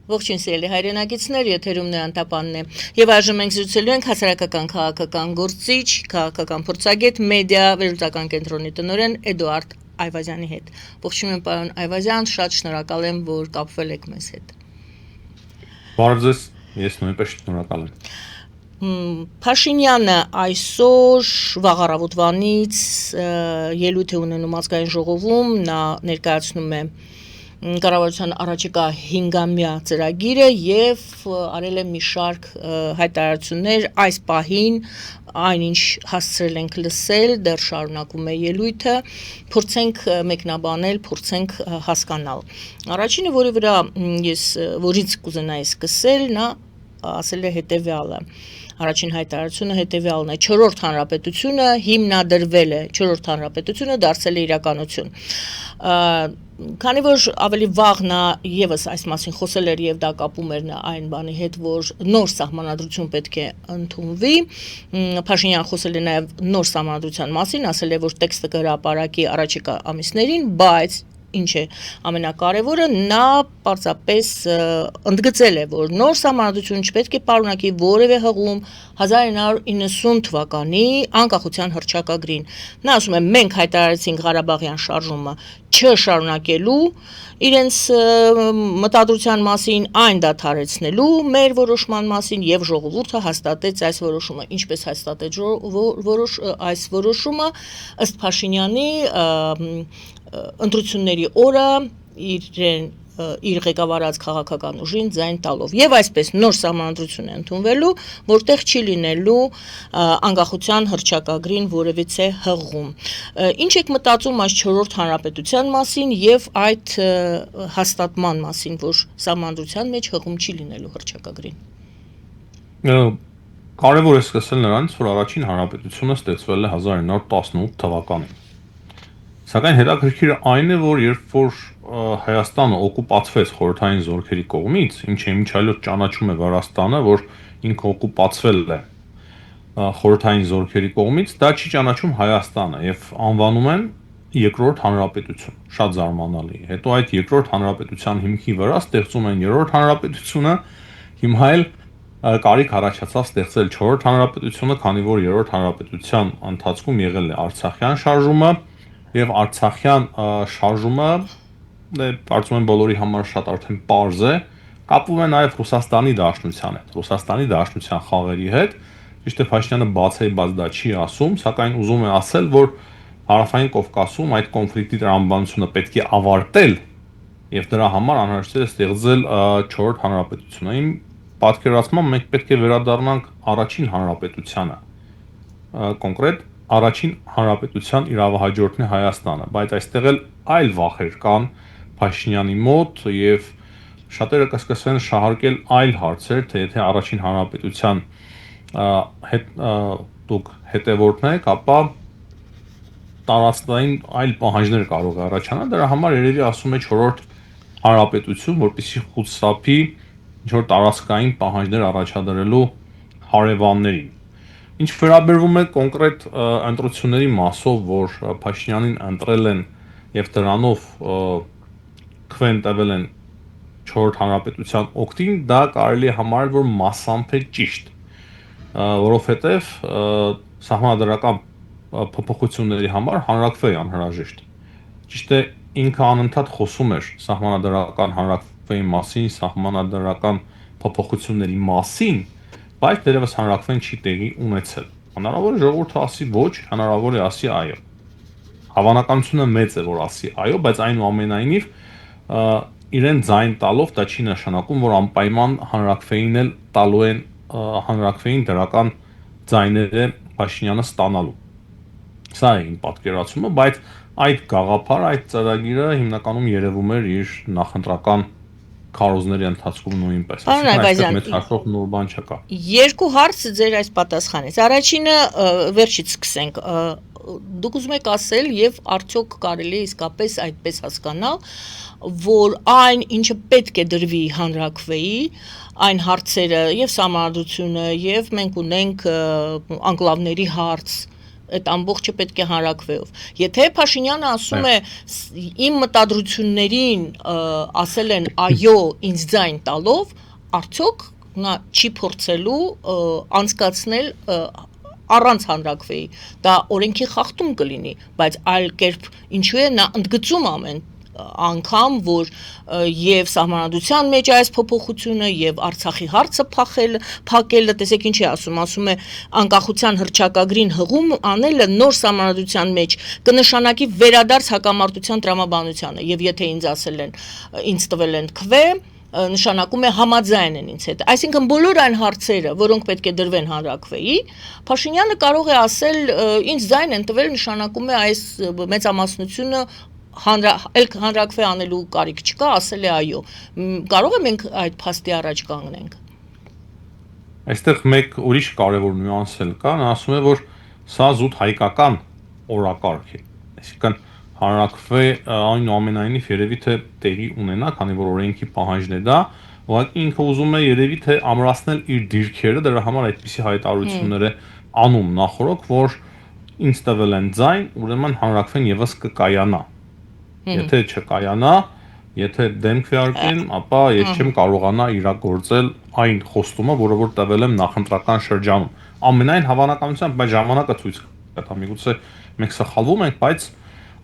Ողջույն սիրելի հայրենակիցներ, եթերում Անտապանն է։ Եվ այժմ մենք զրուցելու ենք հասարակական քաղաքական գործիչ, քաղաքական փորձագետ, մեդիա վերլուծական կենտրոնի տնօրեն Էդուարդ Այվազյանի հետ։ Ողջույն եմ պարոն Այվազյան, շատ շնորհակալ եմ, որ կապվել եք մեզ հետ։ Բարև ձեզ, ես նույնպես շնորհակալ եմ։ Փաշինյանը այսօր վաղ առավոտվանից ելույթ է ունենում ազգային ժողովում, նա ներկայացնում է կառավարության առաջիկա 5-ամյա ծրագիրը եւ արել է մի շարք հայտարարություններ այս պահին այնինչ հասցրել ենք լսել, դեռ շարունակում է ելույթը, փորձենք մեկնաբանել, փորձենք հասկանալ։ Առաջինը, որից կուզենայի սկսել, նա ասել է հետեւյալը։ Առաջին հայտարարությունը հետեւյալն է. 4-րդ հանրապետությունը հիմնադրվել է, 4-րդ հանրապետությունը դարձել է իրականություն։ Քանի որ ավելի վաղ նա եւս այս մասին խոսել էր եւ դա կապում էր այն բանի հետ, որ նոր սահմանադրություն պետք է ընդունվի, Փաշինյանը խոսել է նաեւ նոր սահմանադրության մասին, ասել է, որ տեքստը կհրապարակի առաջիկա ամիսներին, բայց ինչ է ամենակարևորը, նա պարզապես ընդգծել է, որ նոր սահմանադրությունը չպետք է պարունակի որևէ հղում 1990 թվականի անկախության հռչակագրին։ Նա ասում է, մենք հայտարարեցինք Ղարաբաղյան շարժումը չշարունակելու իրենց մտադրության մասին, այն դադարեցնելու մեր որոշման մասին եւ ժողովուրդը հաստատեց այս որոշումը, ինչպես հաստատեց այս որոշումը ըստ Փաշինյանի ընտրությունների օրը իր ղեկավարած քաղաքական ուժին ձայն տալով եւ այսպես նոր սահմանադրություն է ընդունվելու, որտեղ չի լինելու անկախության հռչակագրին որևիցե հղում։ Ինչ եք մտածում այս 4-րդ հանրապետության մասին եւ այդ հաստատման մասին, որ սահմանադրության մեջ հղում չի լինելու հռչակագրին։ Կարևոր է սկսել նրանից, որ առաջին հանրապետությունը ստեղծվել է 1918 թվականին։ Սակայն հետաքրքիրը այն է, որ երբ որ Հայաստանը օկուպացվեց խորհրդային զորքերի կողմից, ինչը միջայլոց ճանաչում է Վրաստանը, որ ինքը օկուպացվել է խորհրդային զորքերի կողմից, դա չի ճանաչում Հայաստանը եւ անվանում են երկրորդ հանրապետություն, շատ զարմանալի։ Հետո այդ երկրորդ հանրապետության հիմքի վրա ստեղծում են երրորդ հանրապետությունը, հիմա էլ կարիք առաջացավ ստեղծել 4-րդ հանրապետությունը, քանի որ երրորդ հանրապետության ընթացքում եղել է Արցախյան շարժումը եւ Արցախյան շարժումը կարծում եմ բոլորի համար շատ արդեն պարզ է, կապվում է նաև Ռուսաստանի Դաշնության հետ, Ռուսաստանի Դաշնության խաղերի հետ, ճիշտ է Փաշինյանը բացի դա չի ասում, սակայն ուզում է ասել, որ Հարավային Կովկասում այդ կոնֆլիկտի տրամաբանությունը պետք է ավարտել եւ դրա համար անհրաժեշտ է ստեղծել 4-րդ հանրապետությունը։ Իմ պատկերացմամբ մենք պետք է վերադառնանք առաջին հանրապետությանը, կոնկրետ առաջին հանրապետության իրավահաջորդն է Հայաստանը, բայց այստեղ էլ այլ վախեր կան Փաշինյանի մոտ եւ շատերը կսկսեն շահարկել այլ հարցեր, թե եթե առաջին հանրապետության հետ դուք հետևորդն եք, ապա տարածքային այլ պահանջներ կարող է առաջանալ, դրա համար երևի ասում է 4-րդ հանրապետություն, որպեսզի խուսափի ինչ-որ տարածքային պահանջներ առաջադրելու հարևաններին։ Ինչ վերաբերվում է կոնկրետ ընտրությունների մասով, որ Փաշինյանին ընտրել են եւ դրանով քվեն տվել են 4-րդ հանրապետության օգտին, դա կարելի է համարել, որ մասամբ է ճիշտ, որովհետեւ սահմանադրական փոփոխությունների համար հանրակրվե անհրաժեշտ։ Ճիշտ է, ինքը անընդհատ խոսում էր սահմանադրական հանրակրվեի մասին, սահմանադրական փոփոխությունների մասին, բայց դեռևս հանրակրվեն չի տեղի ունեցել։ Հնարավոր է ժողովուրդը ասի ոչ, հնարավոր է ասի այո։ Հավանականությունը մեծ է, որ ասի այո, բայց այնուամենայնիվ իրեն ձայն տալով դա չի նշանակում, որ անպայման հանրակրվեին էլ տալու են հանրակրվեին դրական ձայները Փաշինյանը ստանալու։ Սա է իմ պատկերացումը, բայց այդ գաղափարը, այդ ծրագիրը հիմնականում երևում էր իր նախընտրական քարոզների ընթացքում նույնպես։ Այստեղ մեծ հաշվով նոր բան չկա։ Երկու հարց ձեր այս պատասխանից։ Առաջինը վերջից սկսենք։ Դուք ուզում եք ասել եւ արդյոք կարելի է իսկապես այդպես հասկանալ, որ այն ինչը պետք է դրվի հանրակրվեի, այն հարցերը եւ սահմանադրությունը եւ մենք ունենք անկլավների հարց, այդ ամբողջը պետք է հանրակրվեով։ Եթե Փաշինյանը ասում է իմ մտադրություններին ասել են այո ինձ ձայն տալով, արդյոք նա չի փորձելու անցկացնել առանց հանրակրվեի, դա օրենքի խախտում կլինի, բայց այլ կերպ ինչու է նա ընդգծում ամեն անգամ, որ եւ սահմանադրության մեջ այս փոփոխությունը եւ Արցախի հարցը փակելը, տեսեք ինչ է ասում է անկախության հռչակագրին հղում անելը նոր սահմանադրության մեջ կնշանակի վերադարձ հակամարտության տրամաբանությանը եւ եթե ինձ տվել են քվե նշանակում է համաձայն են ինձ հետ։ Այսինքն բոլոր այն հարցերը, որոնք պետք է դրվեն հանրակրվեի, Փաշինյանը կարող է ասել ինձ ձայն են տվել, նշանակում է այս մեծամասնությունը հանրակրվե անելու կարիք չկա, ասել է այո։ Կարող է մենք այդ փաստի առաջ կանգնենք։ Այստեղ մեկ ուրիշ կարևոր նյուանս էլ կա, նա ասում է, որ սա զուտ հայկական օրակարգ է։ Այսինքն հանրակրվե այնուամենայնիվ երևի թե տեղի ունենա, քանի որ օրենքի պահանջն է դա, ուղղակի ինքը ուզում է երևի թե ամրացնել իր դիրքերը, դրա համար այդպիսի հայտարարություններ է անում նախորոք, որ ինձ տվել են ձայն, ուրեմն հանրակրվեն եւս կկայանա։ Եթե չկայանա, եթե դեմ քվեարկեն, ապա ես չեմ կարողանա իրագործել այն խոստումը, որը որ տվել եմ նախընտրական շրջանում։ Ամենայն հավանականությամբ, բայց ժամանակը ցույց կտա, միգուցե մենք սխալվում ենք, բայց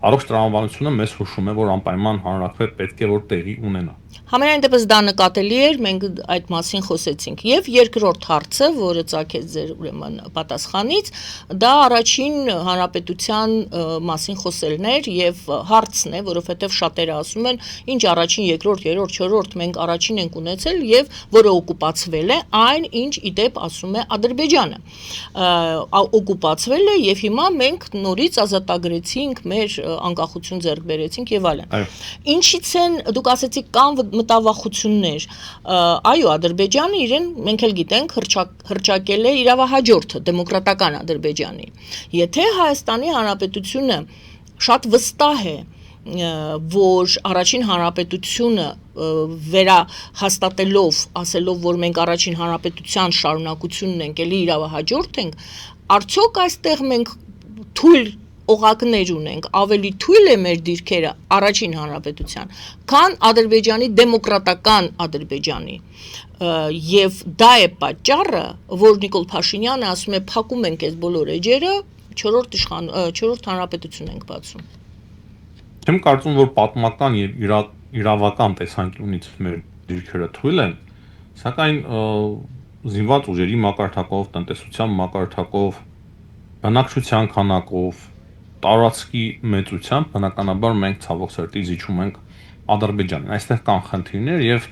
առողջ տրամաբանությունը մեզ հուշում է, որ անպայման հանրակրվե պետք է որ տեղի ունենա։ Համենայն դեպս դա նկատելի էր, մենք այդ մասին խոսեցինք։ Եվ երկրորդ հարցը, որը ծագեց ձեր ուրեմն պատասխանից, դա առաջին հանրապետության մասին խոսելն էր եւ հարցն է, որովհետեւ շատերը ասում են, ինչ առաջին, երկրորդ, երրորդ, չորրորդ մենք առաջին ենք ունեցել եւ որը օկուպացվել է, այն ինչ իդեպ ասում է Ադրբեջանը։ Օկուպացվել է եւ հիմա մենք նորից ազատագրեցինք, մեր անկախություն ձեռք բերեցինք եւ այլն։ Ինչից են դուք ասեցիք կան մտավախություններ։ Այո, Ադրբեջանը իրեն մենք էլ գիտենք հռչակել է իրավահաջորդը դեմոկրատական Ադրբեջանի։ Եթե Հայաստանի Հանրապետությունը շատ վստահ է, որ առաջին հանրապետությունը վերահաստատելով, ասելով, որ մենք առաջին հանրապետության շարունակությունն ենք, էլի իրավահաջորդ ենք, արդյոք այստեղ մենք թույլ օղակներ ունենք, ավելի թույլ է մեր դիրքերը առաջին հանրապետության, քան Ադրբեջանի դեմոկրատական Ադրբեջանի։ Եվ դա է պատճառը, որ Նիկոլ Փաշինյանը ասում է փակում ենք այս բոլոր էջերը, չորրորդ հանրապետություն ենք բացում։ Չեմ կարծում, որ պատմական եւ իրավական տեսանկյունից մեր դիրքերը թույլ են, սակայն զինված ուժերի մակարդակով, տնտեսության մակարդակով, բնակչության քանակով, տարածքի մեծությամբ բնականաբար մենք ցավոք սրտի զիջում ենք Ադրբեջանին։ Այստեղ կան խնդիրներ եւ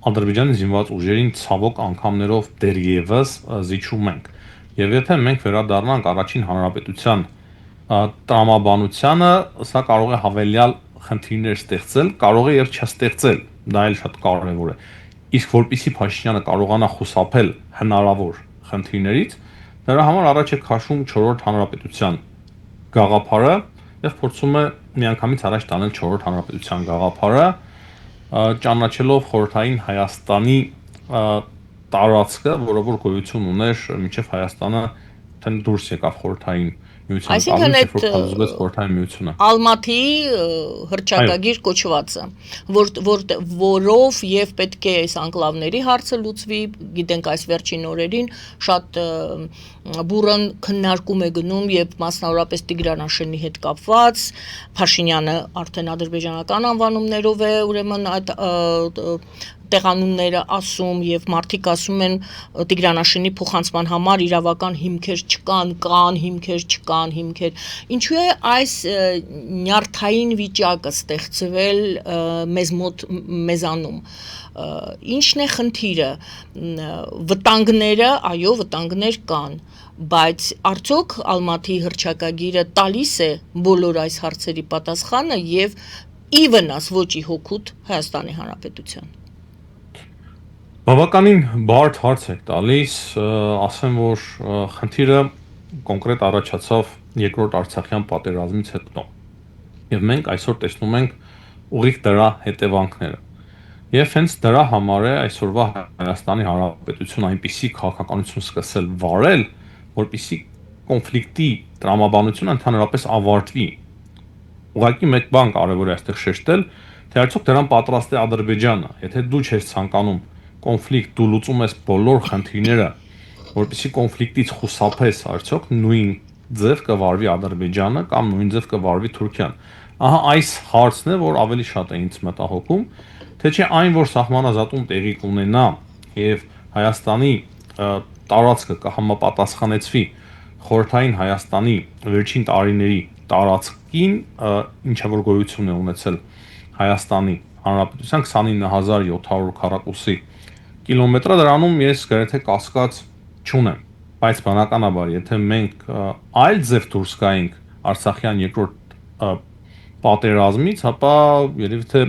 Ադրբեջանի զինված ուժերին ցավոք անգամներով դեռևս զիջում ենք։ Եվ եթե մենք վերադառնանք առաջին հանրապետության տրամաբանությանը, սա կարող է հավելյալ խնդիրներ ստեղծել, կարող է եւ չստեղծել, դա էլ շատ կարեւոր է։ Իսկ որpիսի Փաշինյանը կարողանա խուսափել հնարավոր խնդիրներից, դրա համար առաջ է քաշում 4-րդ հանրապետության գաղափարը եւ փորձում է միանգամից առաջ տանել 4-րդ հանրապետության գաղափարը, ճանաչելով խորհրդային Հայաստանի տարածքը, որը որ գոյություն ուներ մինչև Հայաստանը թեն դուրս եկավ խորհրդային միությունը, Ալմաթիի հռչակագիր կոչվածը, որով եւ պետք է այս անկլավների հարցը լուծվի, գիտենք այս վերջին օրերին շատ բուրըն քննարկում է գնում եւ մասնավորապես Տիգրան հետ կապված, Փաշինյանը արդեն ադրբեջանական անվանումներով է ուրեմն այդ տեղանունները ասում եւ մարդիկ ասում են Տիգրանաշենի փոխանցման համար իրավական հիմքեր չկան, կան հիմքեր, չկան հիմքեր։ Ինչու է այս նյարդային վիճակը ստեղծվել մեզ մոտ մեզանում։ Ինչն է խնդիրը։ Վտանգները, այո, վտանգներ կան, բայց արդյոք Ալմաթիի հռչակագիրը տալիս է բոլոր այս հարցերի պատասխանը եւ ի վնաս ոչ ի հոգուտ Հայաստանի Հանրապետության։ Բավականին բարդ հարց եք տալիս, ասեմ, որ խնդիրը կոնկրետ առաջացավ երկրորդ Արցախյան պատերազմից հետո։ Եվ մենք այսօր տեսնում ենք ուղիղ դրա հետևանքները։ Եվ հենց դրա համար է այսօրվա Հայաստանի Հանրապետությունը այնպիսի քաղաքականություն սկսել վարել, որպեսզի կոնֆլիկտի տրամաբանությունը ընդհանրապես ավարտվի։ Ուղղակի մեկ բան կարևոր է այստեղ շեշտել, թե արդյոք դրան պատրաստ է Ադրբեջանը, եթե դու չես ցանկանում կոնֆլիկտ, դու լուծում ես բոլոր խնդիրները, որպեսզի կոնֆլիկտից խուսափես, արդյոք նույն ձև կվարվի Ադրբեջանը կամ նույն ձև կվարվի Թուրքիան։ Ահա այս հարցն է, որ ավելի շատ է ինձ մտահոգում, թե չէ այն, որ սահմանազատում տեղի կունենա եւ Հայաստանի տարածքը կհամապատասխանեցվի խորհրդային Հայաստանի վերջին տարիների տարածքին, ինչը որ գոյություն է ունեցել Հայաստանի Հանրապետության 29700 քառակուսի կիլոմետրը, դրանում ես գրեթե կասկած չունեմ, բայց բնականաբար, եթե մենք այլ ձև դուրս գայինք Արցախյան երկրորդ պատերազմից, ապա երևի թե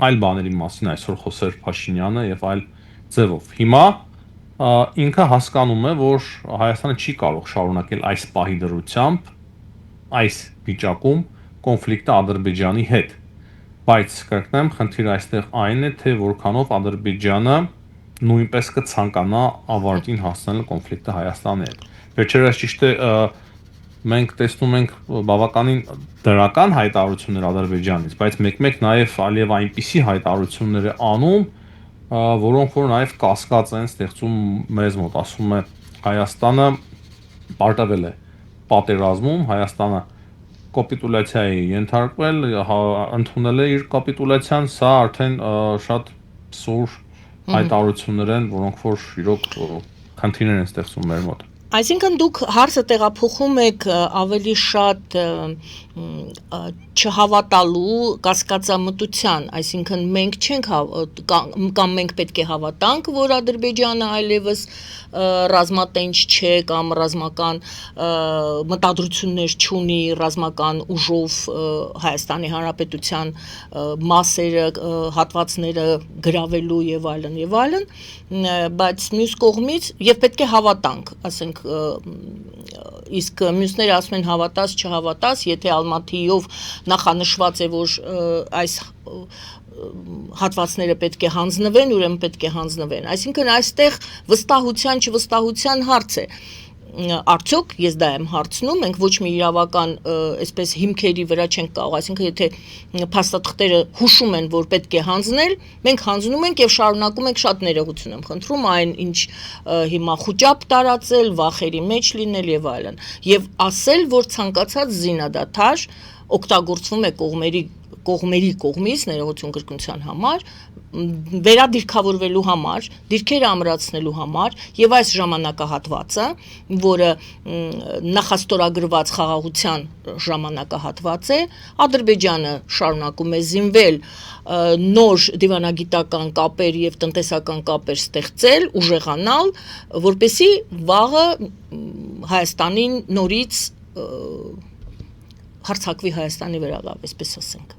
այլ բաների մասին այսօր խոսեր Փաշինյանը եւ այլ ձևով։ Հիմա ինքը հասկանում է, որ Հայաստանը չի կարող շարունակել այս պահի դրությամբ այս վիճակում կոնֆլիկտը Ադրբեջանի հետ, բայց կրկնեմ, խնդիրը այստեղ այն է, թե որքանով Ադրբեջանը նույնպես կցանկանա ավարտին հասնել կոնֆլիկտը Հայաստանի հետ։ Վերջերս ճիշտ է, մենք տեսնում ենք բավականին դրական հայտարարություններ Ադրբեջանից, բայց մեկ-մեկ նաև Ալիև այնպիսի հայտարարություններ է անում, որոնք որ նաև կասկած են ստեղծում մեզ մոտ, ասում է Հայաստանը պարտվել է պատերազմում, Հայաստանը կապիտուլյացիայի ենթարկվել, ընդունել է իր կապիտուլյացիան, սա արդեն շատ սուր հայտարարություններ են, որոնք որ իրոք խնդիրներ են ստեղծում մեր մոտ։ Այսինքն դուք հարցը տեղափոխում եք ավելի շատ չհավատալու կասկածամտության, այսինքն մենք չենք կամ մենք պետք է հավատանք, որ Ադրբեջանը այլևս ռազմատենչ չէ կամ ռազմական մտադրություններ չունի ռազմական ուժով Հայաստանի Հանրապետության մասերը, հատվածները գրավելու եւ այլն, բայց մյուս կողմից եւ պետք է հավատանք, ասենք իսկ մյուսները ասում են հավատաս, չհավատաս, եթե Ալմաթիով նախանշված է, որ այս հատվածները պետք է հանձնվեն, ուրեմն պետք է հանձնվեն։ Այսինքն այստեղ վստահության, չվստահության հարց է։ Արդյոք ես դա եմ հարցնում, մենք ոչ մի իրավական այսպես հիմքերի վրա չենք կարող, այսինքն եթե փաստաթղթերը հուշում են, որ պետք է հանձնել, մենք հանձնում ենք եւ շարունակում ենք, շատ ներողություն եմ խնդրում, այն ինչ հիմա խոճապ տարածել, վախերի մեջ լինել եւ այլն, եւ ասել, որ ցանկացած զինադադար օգտագործվում է կողմերի կողմից ներողություն կրկնության համար, վերադիրքավորվելու համար, դիրքերը ամրացնելու համար եւ այս ժամանակահատվածը, որը նախաստորագրված խաղաղության ժամանակահատված է, Ադրբեջանը շարունակում է զինվել, նոր դիվանագիտական կապեր եւ տնտեսական կապեր ստեղծել, ուժեղանալ, որպեսզի վաղը Հայաստանին նորից հարցակվի Հայաստանի վրա, այսպես ասենք։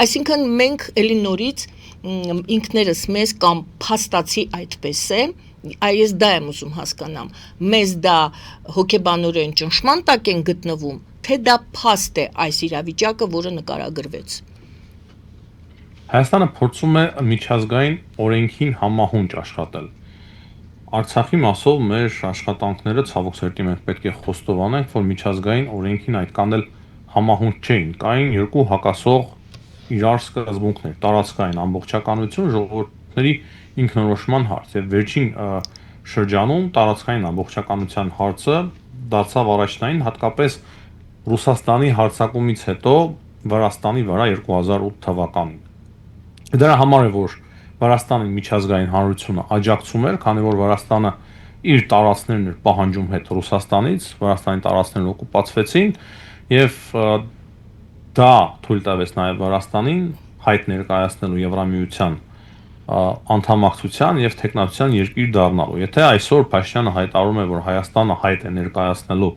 Այսինքն մենք էլի նորից ինքներս մեզ կամ փաստացի այդպես է, այս դա եմ ուզում հասկանամ, մեզ դա հոգեբանորեն ճնշման տակ են գտնվում, թե դա փաստ է այս իրավիճակը, որը նկարագրվեց։ Հայաստանը փորձում է միջազգային օրենքին համահունչ աշխատել։ Արցախի մասով մեր աշխատանքները ցավոք սերտի մենք պետք է խոստովանենք, որ միջազգային օրենքին այդքան էլ համահունչ չէին, կային երկու հակասող իրար սկզբունքներ, տարածքային ամբողջականություն, ժողովուրդների ինքնորոշման հարց եւ վերջին շրջանում տարածքային ամբողջականության հարցը դարձավ առաջնային, հատկապես Ռուսաստանի հարձակումից հետո Վրաստանի վրա 2008 թվականին։ Դրա համար է, որ Վրաստանի միջազգային հանրությունը աջակցում էր, քանի որ Վրաստանը իր տարածքներն էր պահանջում հետ Ռուսաստանից, Վրաստանի տարածքներն օկուպացվեցին եւ դա թույլ տվեց նաև Վրաստանին հայտ ներկայացնելու Եվրամիության անդամակցության եւ թեկնածության երկիր դառնալու։ Եթե այսօր Փաշինյանը հայտարարում է, որ Հայաստանը հայտ է ներկայացնելու,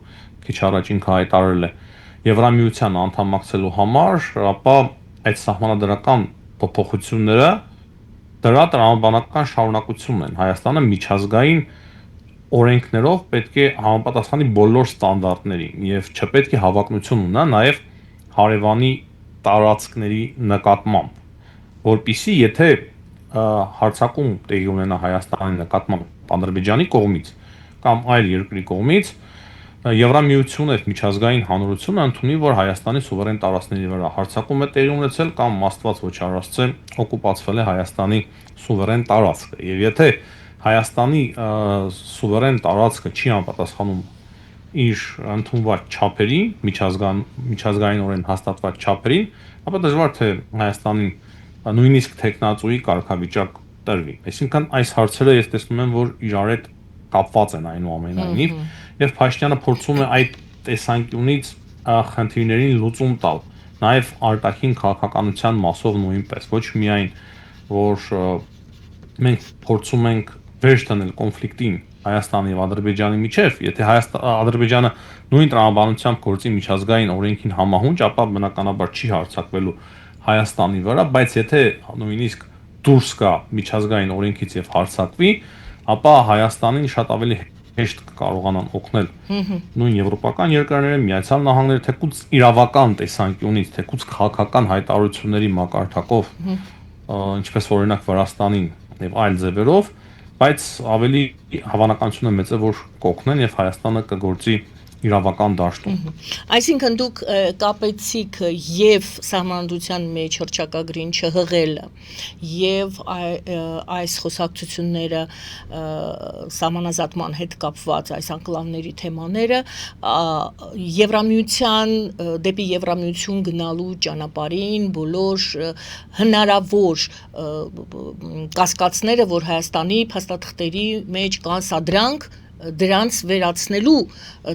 քիչ առաջ ինքը հայտարարել է Եվրամիության անդամակցելու համար, ապա այդ սահմանադրական փոփոխությունները դրա տրամաբանական շարունակությունն են։ Հայաստանը միջազգային օրենքներով պետք է համապատասխանի բոլոր ստանդարտներին եւ չպետք է հավակնություն ունենա նաեւ հարևանի տարածքների նկատմամբ, որpիսի եթե հարձակում տեղի ունենա Հայաստանի նկատմամբ Ադրբեջանի կողմից կամ այլ երկրի կողմից, Եվրամիությունը եւ միջազգային հանրությունը ընդունի, որ Հայաստանի սուվերեն տարածքների վրա հարձակում է տեղի ունեցել կամ Աստված ոչ արարածը օկուպացվել է Հայաստանի սուվերեն տարածքը։ Եվ եթե Հայաստանի սուվերեն տարածքը չի համապատասխանում իր ընդունված չափերին, միջազգայինորեն հաստատված չափերին, ապա դժվար թե Հայաստանին նույնիսկ տեխնացուի կարգավիճակ տրվի։ Այսինքն այս հարցերը ես տեսնում եմ, որ իրար հետ կապված են այնուամենայնիվ, եւ Փաշինյանը փորձում է այդ տեսանկյունից խնդիրներին լուծում տալ, նաեւ արտաքին քաղաքականության մասով նույնպես, ոչ միայն որ մենք փորձում ենք վերջ դնել կոնֆլիկտին Հայաստանի եւ Ադրբեջանի միջև, եթե Ադրբեջանը նույն տրամաբանությամբ գործի միջազգային օրենքին համահունչ, ապա բնականաբար չի հարձակվելու Հայաստանի վրա, բայց եթե նույնիսկ դուրս գա միջազգային օրենքից եւ հարձակվի, ապա Հայաստանին շատ ավելի հեշտ կարողանան օգնել նույն եվրոպական երկրները, Միացյալ Նահանգները, թեկուզ իրավական տեսանկյունից, թեկուզ քաղաքական հայտարարությունների մակարդակով, ինչպես օրինակ Վրաստանին եւ այլ ձևերով, բայց ավելի հավանականությունը մեծ է, որ կօգնեն եւ Հայաստանը կգործի իրավական դաշտում։ Այսինքն դուք կապեցիք եւ սահմանադրության մեջ հռչակագրին չհղելը եւ այս խոսակցությունները սահմանազատման հետ կապված այս անկլավների թեմաները Եվրամիության դեպի Եվրամիություն գնալու ճանապարհին բոլոր հնարավոր կասկածները, որ Հայաստանի փաստաթղթերի մեջ կան սադրանք դրանց վերացնելու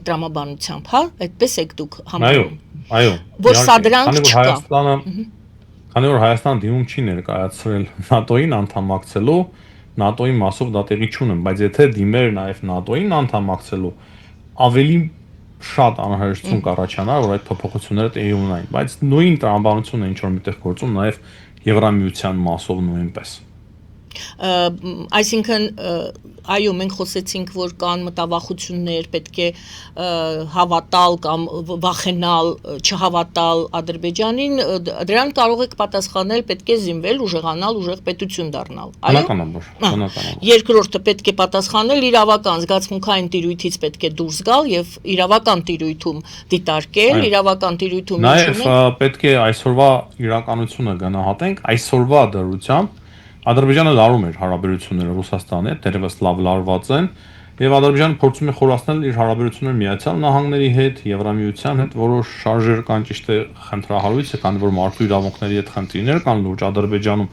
տրամաբանությամբ, հա, այդպես եք դուք համարում։ Այո, որ սադրանք չկա։ Քանի որ Հայաստանը դիմում չի ներկայացրել ՆԱՏՕ-ին անդամակցելու, ՆԱՏՕ-ի մասով դա տեղի չունեն, բայց եթե դիմեր նաև ՆԱՏՕ-ին անդամակցելու, ավելի շատ անհրաժեշտություն կառաջանար, որ այդ փոփոխությունները տեղի ունենային, բայց նույն տրամաբանությունը ինչ որ միտեղ գործում նաև Եվրամիության մասով նույնպես։ Այսինքն այո, մենք խոսեցինք, որ կան մտավախություններ, պետք է հավատալ կամ վախենալ, չհավատալ Ադրբեջանին, դրան կարող եք պատասխանել, պետք է զինվել, ուժեղանալ, ուժեղ պետություն դառնալ։ Բնականաբար։ Երկրորդը պետք է պատասխանել իրավական զգացմունքային տիրույթից պետք է դուրս գալ եւ իրավական տիրույթում դիտարկել, իրավական տիրույթում Նաեւ պետք է այսօրվա իրականությունը գնահատենք, այսօրվա դրությամբ Ադրբեջանը լարում էր հարաբերությունները Ռուսաստանի հետ, դերևս լավ լարված են, եւ Ադրբեջանը փորձում է խորացնել իր հարաբերությունները Միացյալ Նահանգների հետ, Եվրամիության հետ, որոշ շարժեր կան, ճիշտ է, խնդրահարույց է, քանի որ մարդու իրավունքների հետ խնդիրներ կան լուրջ Ադրբեջանում,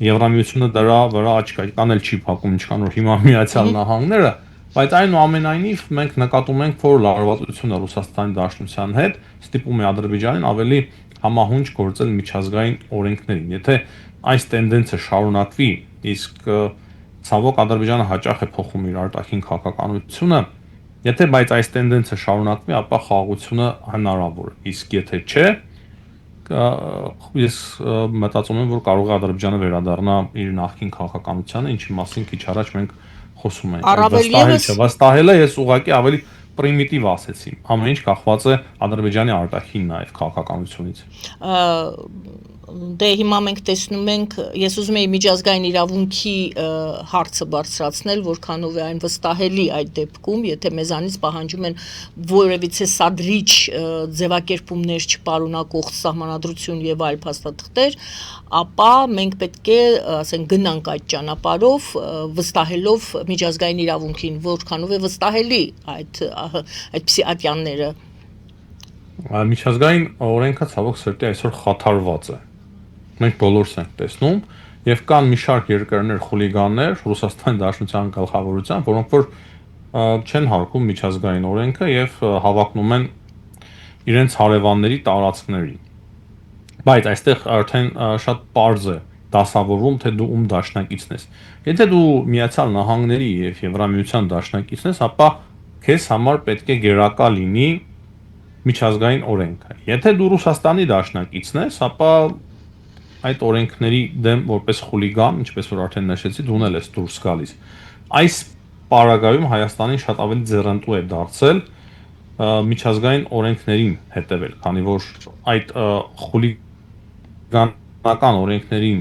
Եվրամիությունը դրա վրա աչք կան էլ չի փակում, ինչքան որ հիմա Միացյալ Նահանգները, բայց այնուամենայնիվ մենք նկատում ենք, որ լարվածությունը Ռուսաստանի Դաշնության հետ ստիպում է Ադրբեջանին ավելի համահունչ գործել միջազգային օրենքներին։ Եթե այս տենդենսը շարունակվի, իսկ ցավոք Ադրբեջանը հաճախ է փոխում իր արտաքին քաղաքականությունը, եթե բայց այս տենդենսը շարունակվի, ապա խաղաղությունը հնարավոր է, իսկ եթե չէ, ես մտածում եմ, որ կարող է Ադրբեջանը վերադառնա իր նախկին քաղաքականությանը, ինչի մասին քիչ առաջ մենք խոսում ենք։ Վստահելը ես ուղղակի ավելի պրիմիտիվ ասեցի, ամեն ինչ կախված է Ադրբեջանի արտաքին նաև քաղաքականությունից։ Դե հիմա մենք տեսնում ենք, ես ուզում եի միջազգային իրավունքի հարցը բարձրացնել, որքանով է այն վստահելի այդ դեպքում, եթե մեզանից պահանջում են որևիցե սադրիչ ձևակերպումներ չպարունակող սահմանադրություն եւ այլ փաստաթղթեր, ապա մենք պետք է, ասենք, գնանք այդ ճանապարհով, վստահելով միջազգային իրավունքին, որքանով է վստահելի այդպիսի ատյանները։ Միջազգային օրենքը ցավոք սրտի այսօր խաթարված է։ Մենք բոլորս ենք տեսնում եւ կան մի շարք երկրներ խուլիգաններ Ռուսաստանի Դաշնության գլխավորությամբ, որոնք որ չեն հարգում միջազգային օրենքը եւ հավակնում են իրենց հարևանների տարածքներին։ Բայց այստեղ արդեն շատ པարզ է դասավորվում, թե դու ում դաշնակիցն ես։ Եթե դու Միացյալ Նահանգների եւ Եվրամիության դաշնակիցն ես, ապա քեզ համար պետք է գերակա լինի միջազգային օրենքը։ Եթե դու Ռուսաստանի դաշնակիցն ես, ապա այդ օրենքների դեմ որպես խուլիգան, ինչպես որ արդեն նշեցի, դու ունել ես դուրս գալիս։ Այս պարագայում Հայաստանին շատ ավելի ձեռնտու է դարձել միջազգային օրենքներին հետևել, քանի որ այդ խուլիգանական օրենքներին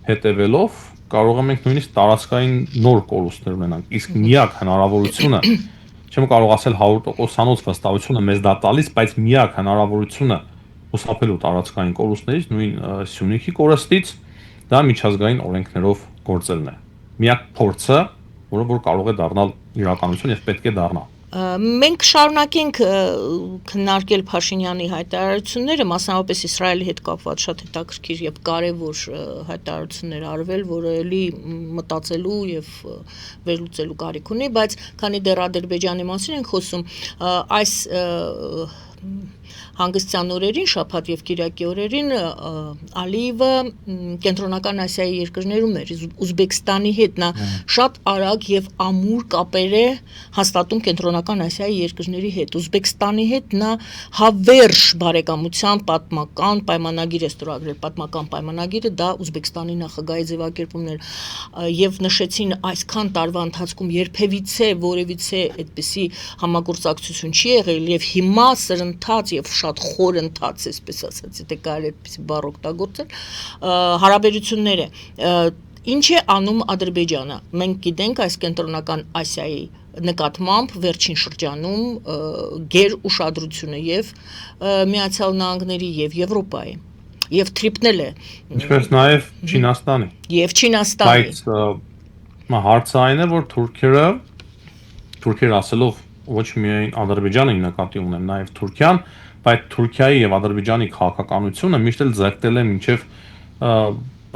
հետևելով կարող ենք նույնիսկ տարածքային նոր կորուստներ ունենանք։ Իսկ միակ հնարավորությունը չեմ կարող ասել 100%-անոց վստահությունը մեզ դա տալիս, բայց միակ հնարավորությունը խուսափելու տարածքային կորուստներից, նույն Սյունիքի կորստից, դա միջազգային օրենքներով գործելն է։ Միակ փորձը, որը կարող է դառնալ իրականություն եւ պետք է դառնա։ Մենք շարունակենք քննարկել Փաշինյանի հայտարարությունները, մասնավորապես Իսրայելի հետ կապված շատ հետաքրքիր եւ կարեւոր հայտարարություններ արվել, որը էլի մտածելու եւ վերլուծելու կարիք ունի, բայց քանի դեռ Ադրբեջանի մասին ենք խոսում, այս հանգստյան օրերին, շաբաթ եւ կիրակի օրերին Ալիևը կենտրոնական Ասիայի երկրներում էր, Ուզբեկստանի հետ նա շատ արագ եւ ամուր կապեր է հաստատում կենտրոնական Ասիայի երկրների հետ։ Ուզբեկստանի հետ նա հավերժ բարեկամության պատմական պայմանագիր է ստորագրել, պատմական պայմանագիրը դա Ուզբեկստանի նախագահի ձևակերպումն էր եւ նշեցին այսքան տարվա ընթացքում երբևիցե որևիցե այդպիսի համագործակցություն չի եղել եւ հիմա սրընթաց եւ շատ խոր ընթաց, այսպես ասած, եթե կարելի այդպիսի բառ օգտագործել, հարաբերությունները ինչ է անում Ադրբեջանը։ Մենք գիտենք այս կենտրոնական Ասիայի նկատմամբ վերջին շրջանում գեր ուշադրությունը եւ Միացյալ Նահանգների եւ Եվրոպայի եւ թրիպնել է ինչպես նաեւ Չինաստանի եւ Չինաստանի բայց հարցը այն է որ թուրքերը ասելով ոչ միայն Ադրբեջանը նկատի ունեն նաեւ Թուրքիան բայց Թուրքիայի եւ Ադրբեջանի քաղաքականությունը միշտ էլ ձգտել է մինչեւ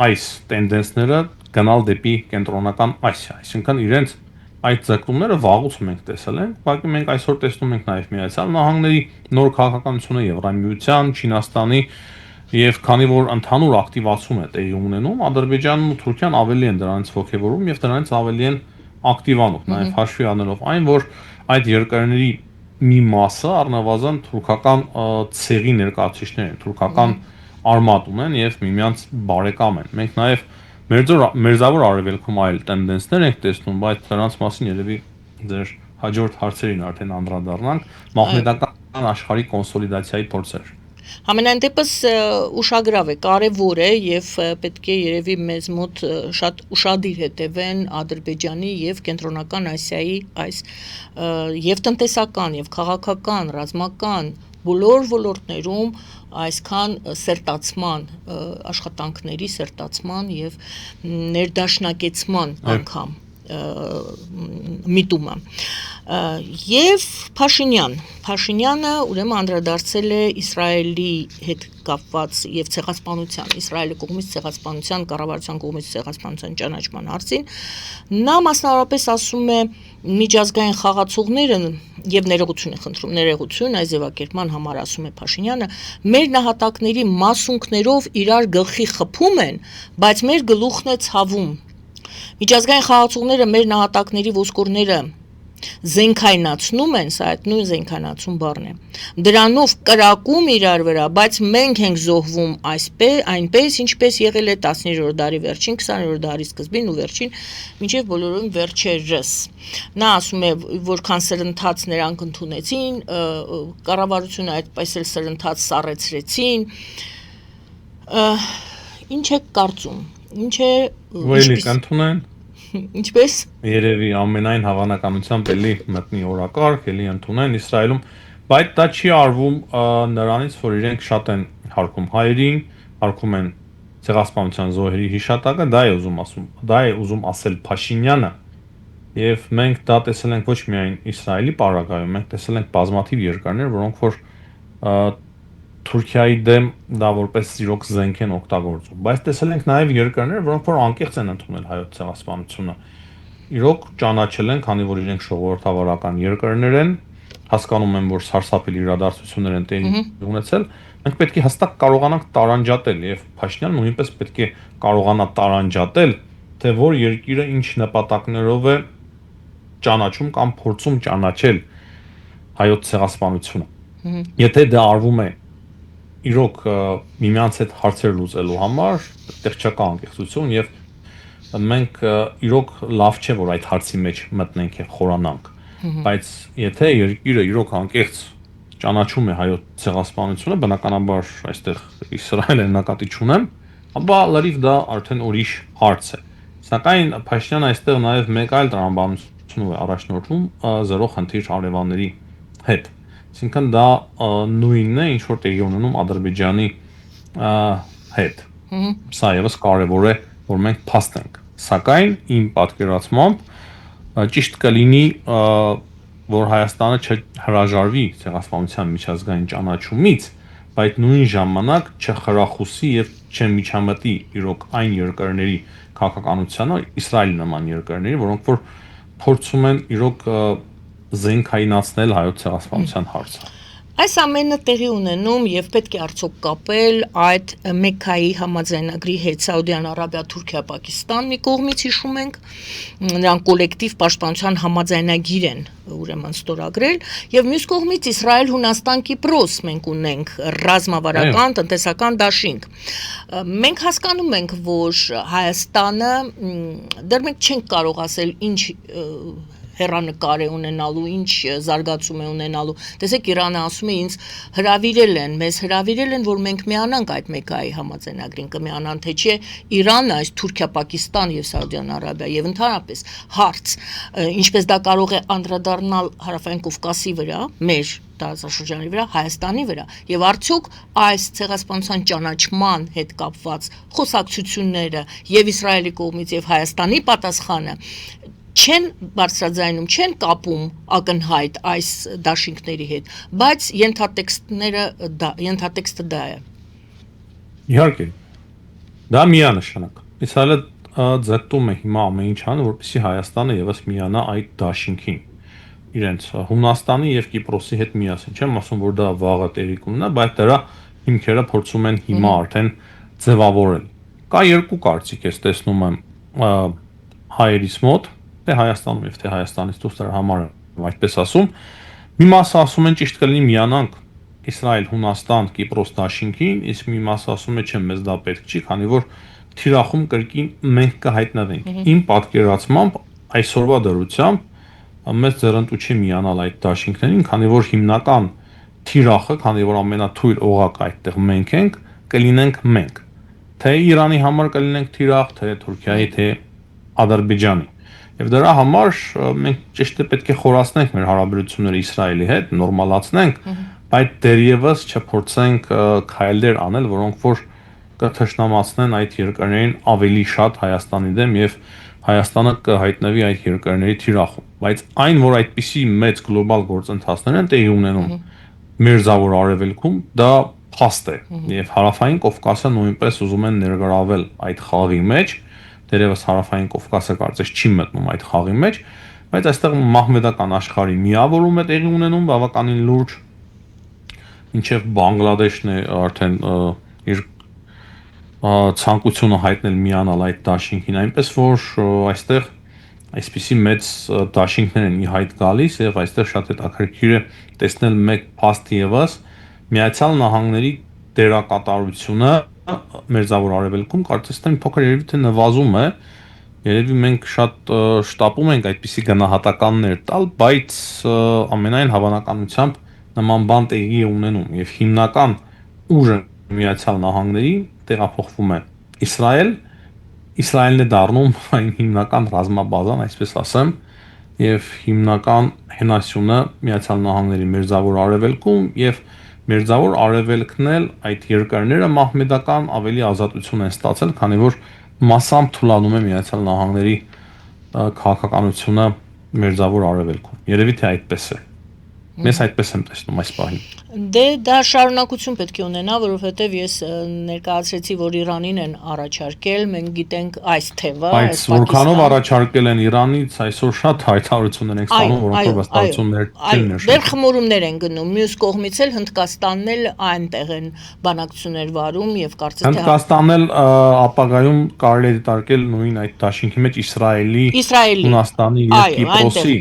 այս տենդենսները գնալ դեպի կենտրոնական Ասիա, այսինքն իրենց այդ ձգտումները վաղուց մենք տեսել ենք, բայց մենք այսօր տեսնում ենք նաեւ Միացյալ Նահանգների նոր քաղաքականությունը, Եվրամիության, Չինաստանի եւ քանի որ ընդհանուր ակտիվացում է տեղի ունենում, Ադրբեջանն ու Թուրքիան ավելի են դրանից ողջևորում եւ դրանից ավելի են ակտիվանում, նաեւ հաշվի առնելով այն, որ այդ երկրների մի մասը առնվազն թուրքական ցեղի ներկայացուցիչներ են, թուրքական արմատ ունեն եւ միմյանց բարեկամ են։ Մենք նաեւ մերձավոր արևելքում այլ տենդենսներ ենք տեսնում, բայց դրանց մասին երևի ձեր հաջորդ հարցերին արդեն անդրադառնանք, մաղնետական աշխարհի կոնսոլիդացիայի փորձեր։ Համենայն դեպս ուշագրավ է, կարևոր է եւ պետք է երևի մեզ մոտ շատ ուշադիր հետևեն Ադրբեջանի եւ կենտրոնական Ասիայի այս եւ տնտեսական եւ քաղաքական, ռազմական բոլոր ոլորտներում այսքան սերտացման աշխատանքների սերտացման եւ ներդաշնակեցման անգամ միտումը եւ Փաշինյանը ուրեմն անդրադարձել է Իսրայելի հետ կապված եւ ցեղասպանության Իսրայելի կողմից ցեղասպանության կառավարության կողմից ցեղասպանության ճանաչման հարցին նա մասնավորապես ասում է միջազգային խաղացողները եւ ներողություն է խնդրում ներողություն այս ձևակերպման համար ասում է Փաշինյանը մեր նահատակների մասունքներով իրար գլխի խփում են բայց մեր գլուխն է ցավում Միջազգային խաղացողները մեր նահատակների ոսկորները զենքայնացնում են, սա այդ նույն զենքայնացում բառն է։ Դրանով կրակում իրար վրա, բայց մենք ենք զոհվում այնպես, ինչպես եղել է 19-րդ դարի վերջին, 20-րդ դարի սկզբին ու վերջին, մինչև բոլորովին վերջերս։ Նա ասում է, որքան սրընթաց նրանք ընդունեցին, կառավարությունը այդպես էլ սրընթաց սառեցրեցին։ Ինչ է կարծում։ Ինչ է Ոյլիկ ընդունեն Ինչպես երևի ամենայն հավանականությամբ էլի մտնի օրակարգ, էլի ընդունեն Իսրայելում, բայց դա չի արվում նրանից, որ իրենք շատ են հարգում հայերին, հարգում են ցեղասպանության զոհերի հիշատակը, դա է ուզում ասել Փաշինյանը, եւ մենք դա տեսել ենք ոչ միայն Իսրայելի պարագայում, մենք տեսել ենք բազմաթիվ երկրներ, որոնք որ Թուրքիայի դեմ դա որպես իրոք զենք են օգտագործում, բայց տեսել ենք նաև երկրներ, որոնք որ անկեղծ են ընդունել հայոց ցեղասպանությունը։ Իրոք ճանաչել են, քանի որ իրենք ժողովրդավարական երկրներ են, հասկանում են, որ սարսափելի իրադարձություններ են տեղի ունեցել, մենք պետք է հստակ կարողանանք տարանջատել եւ Փաշինյանը նույնպես պետք է կարողանա տարանջատել, թե որ երկիրը ինչ նպատակներով է ճանաչում կամ փորձում ճանաչել հայոց ցեղասպանությունը։ Եթե դա արվում է իրոք միմյանց հետ հարցեր լուծելու համար այդտեղ չկա անկեղծություն եւ մենք իրոք լավ չէ որ այդ հարցի մեջ մտնենք եւ խորանանք բայց եթե երկիրը իրոք անկեղծ ճանաչում է հայոց ցեղասպանությունը բնականաբար այստեղ Իսրայելը նկատի չունեմ ապա լրիվ դա արդեն ուրիշ հարց է սակայն Փաշինյանը այստեղ նաեւ մեկ այլ տրամաբանություն է առաջնորդվում զրո խնդիր հարևանների հետ։ Այսինքն դա նույնն է, ինչ որ տեղի ունենում Ադրբեջանի հետ։ Սա եւս կարևոր է, որ մենք փաստենք։ Սակայն իմ պատկերացմամբ ճիշտ կլինի, որ Հայաստանը չհրաժարվի ցեղասպանության միջազգային ճանաչումից, բայց նույն ժամանակ չխրախուսի եւ չմիջամտի իրոք այն երկրների քաղաքականությանը, Իսրայելի նման երկրների, որոնք որ փորձում են իրոք զենքայնացնել հայոց ցեղասպանության հարցը։ Այս ամենը տեղի ունենում եւ պետք է արդյոք կապել այդ Մեքքայի համաձայնագրի հետ Սաուդյան Արաբիա, Թուրքիա, Պակիստան մի կողմից հիշում ենք, նրանք կոլեկտիվ պաշտպանության համաձայնագիր են ուրեմն ստորագրել եւ մյուս կողմից Իսրայել, Հունաստան, Կիպրոս մենք ունենք ռազմավարական, տնտեսական դաշինք։ Մենք հասկանում ենք, որ Հայաստանը դեռ մենք չենք կարող ասել ինչ հեռանկար է ունենալու, ինչ զարգացում է ունենալու։ Տեսեք, Իրանը ասում է ինձ մեզ հրավիրել են, որ մենք միանանք այդ Մեքքայի համաձայնագրին, կմիանան թե չէ Իրանը, այս Թուրքիա, Պակիստան եւ Սաուդյան Արաբիա եւ ընդհանրապես հարց, ինչպես դա կարող է անդրադառնալ Հարավային Կովկասի վրա, մեր տարածաշրջանի վրա, Հայաստանի վրա, եւ արդյոք այս ցեղասպանության ճանաչման հետ կապված խոսակցությունները եւ Իսրայելի կողմից եւ Հայաստանի պատասխանը չեն բարձրաձայնում, չեն կապում ակնհայտ այս դաշինքների հետ, բայց ենթատեքստը դա է։ Իհարկե, դա միանշանակ։ Իսրայելը ձգտում է հիմա ամեն ինչ անում, որպեսզի Հայաստանը եւս միանա այդ դաշինքին։ Իրենց Հունաստանի եւ Կիպրոսի հետ միասին։ Չեմ ասում, որ դա վաղը տեղի կունենա, բայց դրա հիմքերը փորձում են հիմա արդեն ձևավորել։ Կա երկու կարծիք, ես տեսնում եմ հայերից մոտ, թե Հայաստանում եւ թե Հայաստանից դուրս դրա համար այդպես ասում։ Մի մասը ասում են ճիշտ կլինի միանանք Իսրայել, Հունաստան, Կիպրոս դաշինքին, իսկ մի մասը ասում է չէ, մեզ դա պետք չի, քանի որ թիրախում կրկին մենք կհայտնվենք։ Իմ պատկերացմամբ այսօրվա դրությամբ մեծ ձեռնտու չի միանալ այդ դաշինքներին, քանի որ հիմնական թիրախը, քանի որ ամենաթույլ օղակը այդտեղ մենք ենք, կլինենք մենք։ Թե Իրանի համար կլինենք թիրախ, թե Թուրքիայի, թե Ադրբեջանի։ Եվ դրա համար մենք ճիշտ է պետք է խորացնենք մեր հարաբերությունները Իսրայելի հետ, նորմալացնենք, բայց դեռևս չփորձենք քայլեր անել, որոնք որ կթշնամացնեն այդ երկրներին ավելի շատ Հայաստանի դեմ եւ Հայաստանը կհայտնվի այդ երկրների թիրախում։ Բայց այն, որ այդպիսի մեծ գլոբալ գործընթացներ են տեղի ունենում Մերձավոր Արևելքում, դա փաստ է։ Եվ Հարավային Կովկասը նույնպես ուզում են ներգրավել այդ խաղի մեջ, դերևս Հարավային Կովկասը կարծես չի մտնում այդ խաղի մեջ, բայց այստեղ մահմեդական աշխարհի միավորում է տեղի ունենում բավականին լուրջ, ինչեւ Բանգլադեշն է արդեն իր ցանկությունը հայտնել միանալ այդ դաշինքին, այնպես որ այստեղ այսպիսի մեծ դաշինքներ են ի հայտ գալիս եւ այստեղ շատ հետաքրքիր է տեսնել մեկ փաստ եւս Միացյալ Նահանգների դերակատարությունը Մերձավոր Արևելքում կարծես թե փոքր երևի թե նվազում է, երևի մենք շատ շտապում ենք այդպիսի գնահատականներ տալ, բայց ամենայն հավանականությամբ նման բան տեղի է ունենում եւ հիմնական ուժը Միացյալ Նահանգների տեղափոխվում է Իսրայելն է դառնում այն հիմնական ռազմաբազան, այսպես ասեմ, եւ հիմնական հենասյունը Միացյալ Նահանգների Մերձավոր Արևելքում եւ Մերձավոր Արևելքն էլ այդ երկրները մահմեդական ավելի ազատություն են ստացել, քանի որ մասամբ թուլանում է Միացյալ Նահանգների քաղաքականությունը Մերձավոր Արևելքում։ Երևի թե այդպես է։ Ես այդպես եմ տեսնում այս պահին։ Դե դա շարունակություն պետք է ունենա, որովհետև ես ներկայացրեցի, որ Իրանին են առաջարկել, մենք գիտենք այս թևը, այս որքանով առաջարկել են Իրանից, այսօր շատ հայտարարություններ են ստանում, որոնք վստահություններ չեն նշում։ Դեռ խմորումներ են գնում, մյուս կողմից էլ Հնդկաստանն էլ այնտեղ են բանակցություններ վարում եւ կարծես թե Հնդկաստանն էլ ապագայում կարելի է դիտարկել նույն այդ դաշինքի մեջ Իսրայելի, Հունաստանի եւ Կիպրոսի։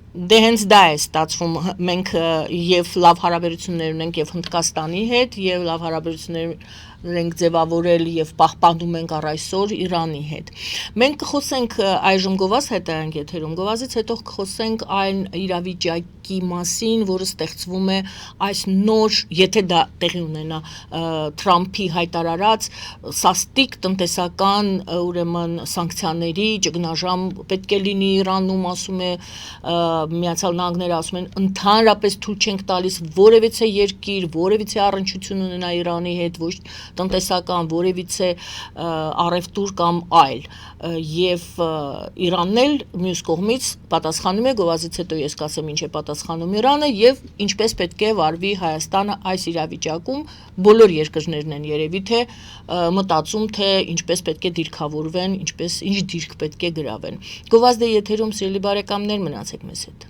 Դե հենց դա է ստացվում, մենք եւ լավ հարաբերություններ ունենք եւ Հնդկաստանի հետ եւ լավ հարաբերություններ ենք ձևավորել եւ պահպանում ենք առ այսօր Իրանի հետ։ Մենք կխոսենք այժմ գովազ հետարանք եթերում, գովազից հետո կխոսենք այն իրավիճակի մասին, որը ստեղծվում է այս նոր, եթե դա տեղի ունենա Թրամփի հայտարարած սաստիկ տնտեսական ուրեմն սանկցիաների ճգնաժամ պետք է լինի Իրանում, ասում է Միացյալ Նահանգները, ասում են ընդհանրապես թույլ չենք տալիս որևիցե երկիր, որևիցե առնչություն ունենա Իրանի հետ, ոչ տնտեսական, որևիցե առևտուր կամ այլ, եւ Իրանն էլ մյուս կողմից պատասխանում է, գովազից հետո ես կասեմ ինչ է պատասխանում Իրանը եւ ինչպես պետք է վարվի Հայաստանը այս իրավիճակում, բոլոր երկրներն են երևի թե մտածում թե ինչպես պետք է դիրքավորվեն, ինչ դիրք պետք է գրավեն։ Գովազդը եթերում սիրելի բարեկամներ, մնացեք մեզ հետ։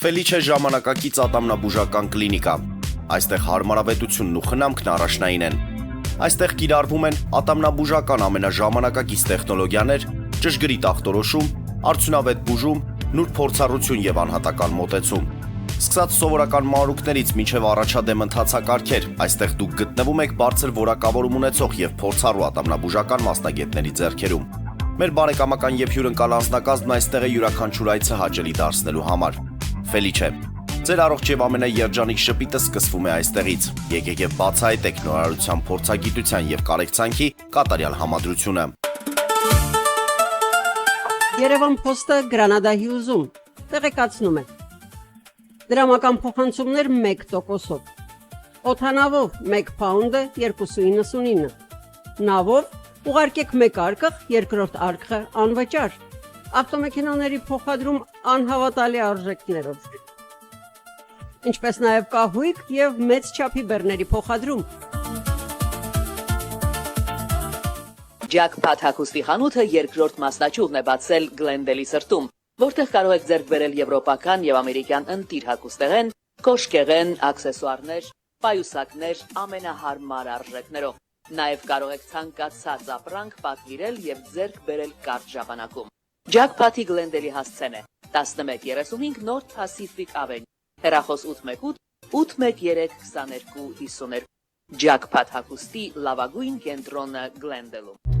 Ֆելիչե ժամանակակից ատամնաբուժական կլինիկա։ Այստեղ հարմարավետությունն ու խնամքն առաջնային են։ Այստեղ կիրառվում են ատամնաբուժական ամենաժամանակակից տեխնոլոգիաներ, ճշգրիտ ախտորոշում, արդյունավետ բուժում, նուրբ փորձառություն եւ անհատական մոտեցում։ Սկսած սովորական մանրուքներից մինչև առաջադեմ ընթացակարգեր, այստեղ դուք գտնվում եք բարձր որակավորում ունեցող եւ փորձառու ատամնաբուժական մասնագետների ձեռքերում։ Մեր բարեկամական եւ հյուրընկալ անձնակազմն այստեղ է յուրաքանչյուր այցը հաճելի դարձնելու համար։ Ֆելիչե, ձեր առողջ եւ ամենաերջանիկ շպիտը սկսվում է այստեղից։ Եկեք եւ բացահայտեք նորարարության փորձագիտության եւ կարեկցանքի կատարյալ համադրությունը։ Երևան Փոստը Գրանադա Հյուզում տեղեկացնում է։ Դրամական փոխանցումներ 1%-ով։ Օդանավով 1 պաունդը 2.99։ Նավով ուղարկեք 1 արկղ, երկրորդ արկղը անվճար։ Ավտոմեքենաների փոխադրում անհավատալի արժեքներով։ Ինչպես նաև կահույք եւ մեծ չափի բեռների փոխադրում։ Jackpot հագուստի խանութը երկրորդ մասնաճյուղն է բացել Գլենդելի սրտում, որտեղ կարող եք ձեռք բերել եվրոպական եւ ամերիկյան ընտիր հագուստեղեն, կոշկեղեն, աքսեսուարներ, պայուսակներ ամենահարմար արժեքներով։ Նաեւ կարող եք ցանկացած ապրանք պատվիրել եւ ձեռք բերել կարճ ժամանակում։ Jackpot-ի Գլենդելի հասցեն է 1135 North Pacific Avenue, հեռախոս 818 813 2252։ Jackpot հագուստի լավագույն կենտրոնը Գլենդելում։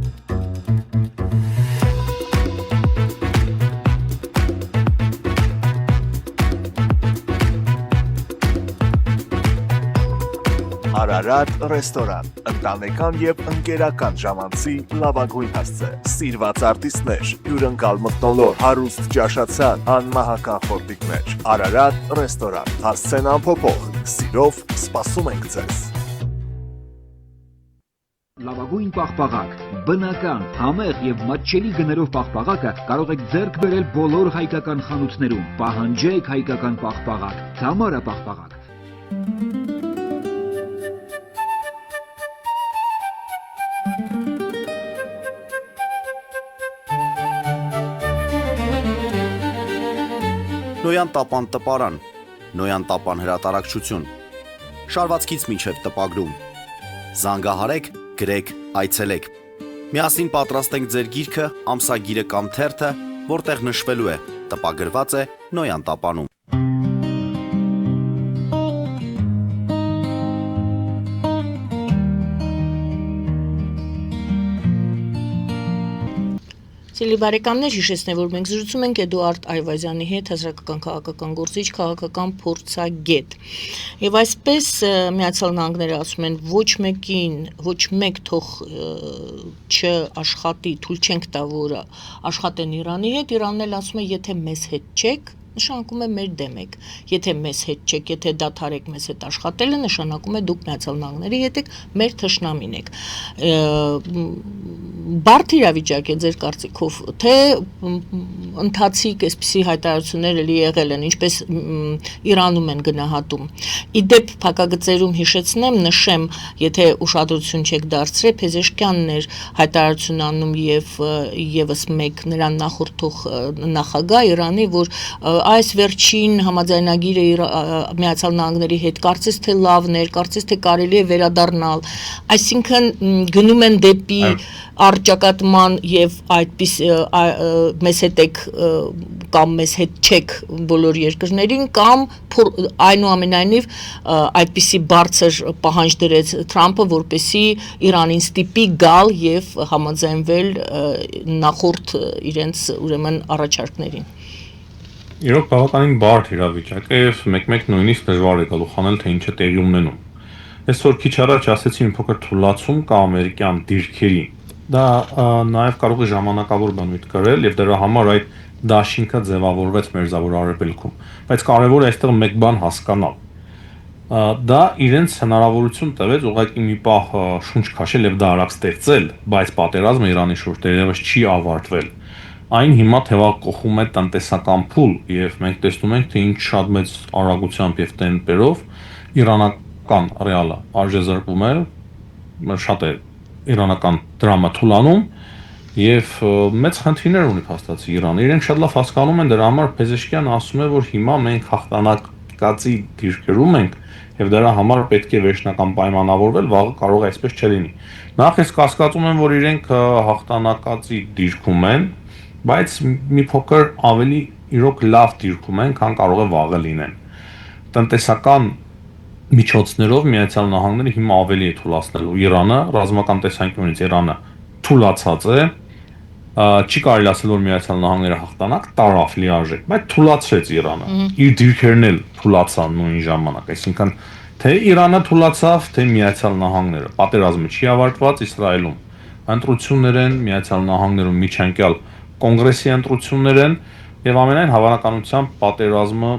Արարատ ռեստորան, ընտանեկան եւ ընկերական ժամանցի լավագույն հասցե, սիրված արտիստներ, հյուրընկալ մթնոլորտ, հարուստ ճաշացան, անմահական խորտիկներ։ Արարատ ռեստորան, հասցեն անփոփոխ, սիրով սպասում ենք ձեզ։ Լավագույն պաղպաղակ, բնական, համեղ եւ մատչելի գներով պաղպաղակը կարող եք ձեռք բերել բոլոր հայկական խանութներում։ Պահանջեք հայկական պաղպաղակ, Թամարա պաղպաղակ։ Նոյան տապան տպարան, Նոյան տապան հրատարակչություն, շարվածքից մինչև տպագրում, զանգահարեք, գրեք, այցելեք, միասին պատրաստենք ձեր գիրքը, ամսագիրը կամ թերթը, որտեղ նշվելու է, տպագրված է Նոյան տապանում։ Սիրելի բարեկամներ, հիշեցնեմ, որ մենք զրուցում ենք Էդուարդ Այվազյանի հետ, հասարակական քաղաքական գործիչ, քաղաքական փորձագետ։ Եվ այսպես Միացյալ Նահանգները ասում են, ոչ մեկին, ոչ մեկ թող չաշխատի, թույլ չենք տա, որ աշխատեն Իրանի հետ, Իրանն էլ ասում է, եթե մեզ հետ չեք, նշանակում է մեր դեմ եք։ Եթե մեզ հետ չեք, եթե դադարեք մեզ հետ աշխատելը, նշանակում է դուք Միացյալ Նահանգների հետ եք, մեր թշնամին եք։ Բարդ իրավիճակ է ձեր կարծիքով, թե ընթացիկ այսպիսի հայտարարություններ էլի եղել են, ինչպես Իրանում են գնահատում։ Իդեպ փակագծերում հիշեցնեմ, նշեմ, եթե ուշադրություն չեք դարձրել, Փեզեշքյանն էր հայտարարություն անում եւ եւս մեկ նրան նախորդող նախագահ Իրանի, որ այս վերջին համաձայնագիրը Միացյալ Նահանգների հետ կարծես թե լավն էր, կարծես թե կարելի է վերադառնալ, այսինքն գնում են դեպի առճակատման եւ այդպես մեզ հետ եք կամ մեզ հետ չեք բոլոր երկրներին կամ այնուամենայնիվ այդպիսի բարձր պահանջ դրեց Թրամփը, որպեսի Իրանին ստիպի գալ եւ համաձայնվել նախորդ իրենց ուրեմն առաջարկներին։ Իրոք բավականին բարդ իրավիճակ է եւ մեկ-մեկ նույնիսկ դժվար է գլուխանել թե ինչ է տեղի ունենում։ Այսօր քիչ առաջ ասեցի մի փոքր թուլացում կա ամերիկյան դիրքերի։ Դա նաեւ կարող է ժամանակավոր բնույթ կրել եւ դրա համար այդ դաշինքը ձևավորվեց Մերձավոր Արևելքում, բայց կարևոր է այստեղ մեկ բան հասկանալ։ Դա իրենց հնարավորություն տվեց ուղղակի մի պահ շունչ քաշել եւ դա արագ ստեղծել, բայց պատերազմը Իրանի շուրջ դերևս չի ավարտվել։ Այն հիմա թևակողում է տնտեսական փուլ եւ մենք տեսնում ենք թե ինչ շատ մեծ արագությամբ եւ տեմպերով իրանական ռեալը արժեզրկվում է, շատ է իրանական դրամը թուլանում եւ մեծ խնդիրներ ունի փաստացի Իրանը։ Իրենք շատ լավ հասկանում են, դրա համար Փեզեշկյանը ասում է, որ հիմա մենք հաղթանակածի դիրքերում ենք եւ դրա համար պետք է վերջնական պայմանավորվել, վաղը կարող է այսպես չլինի։ Նախ ես կասկածում եմ, որ իրենք հաղթանակածի դիրքում են, բայց մի փոքր ավելի իրոք լավ դիրքում են, քան կարող է վաղը լինեն։ Տնտեսական միջոցներով Միացյալ Նահանգները հիմա ավելի է թուլացնելու Իրանը, ռազմական տեսանկյունից Իրանը թուլացած է, չի կարելի ասել, որ Միացյալ Նահանգները հաղթանակ տարավ լիարժեք, բայց թուլացրեց Իրանը։ Իր դիրքերն էլ թուլացան նույն ժամանակ, այսինքն թե Իրանը թուլացավ, թե Միացյալ Նահանգները։ Պատերազմը չի ավարտված Իսրայելում։ Ընտրություններ են Միացյալ Նահանգներում միջանկյալ կոնգրեսի ընտրություններ են եւ ամենայն հավանականությամբ պատերազմը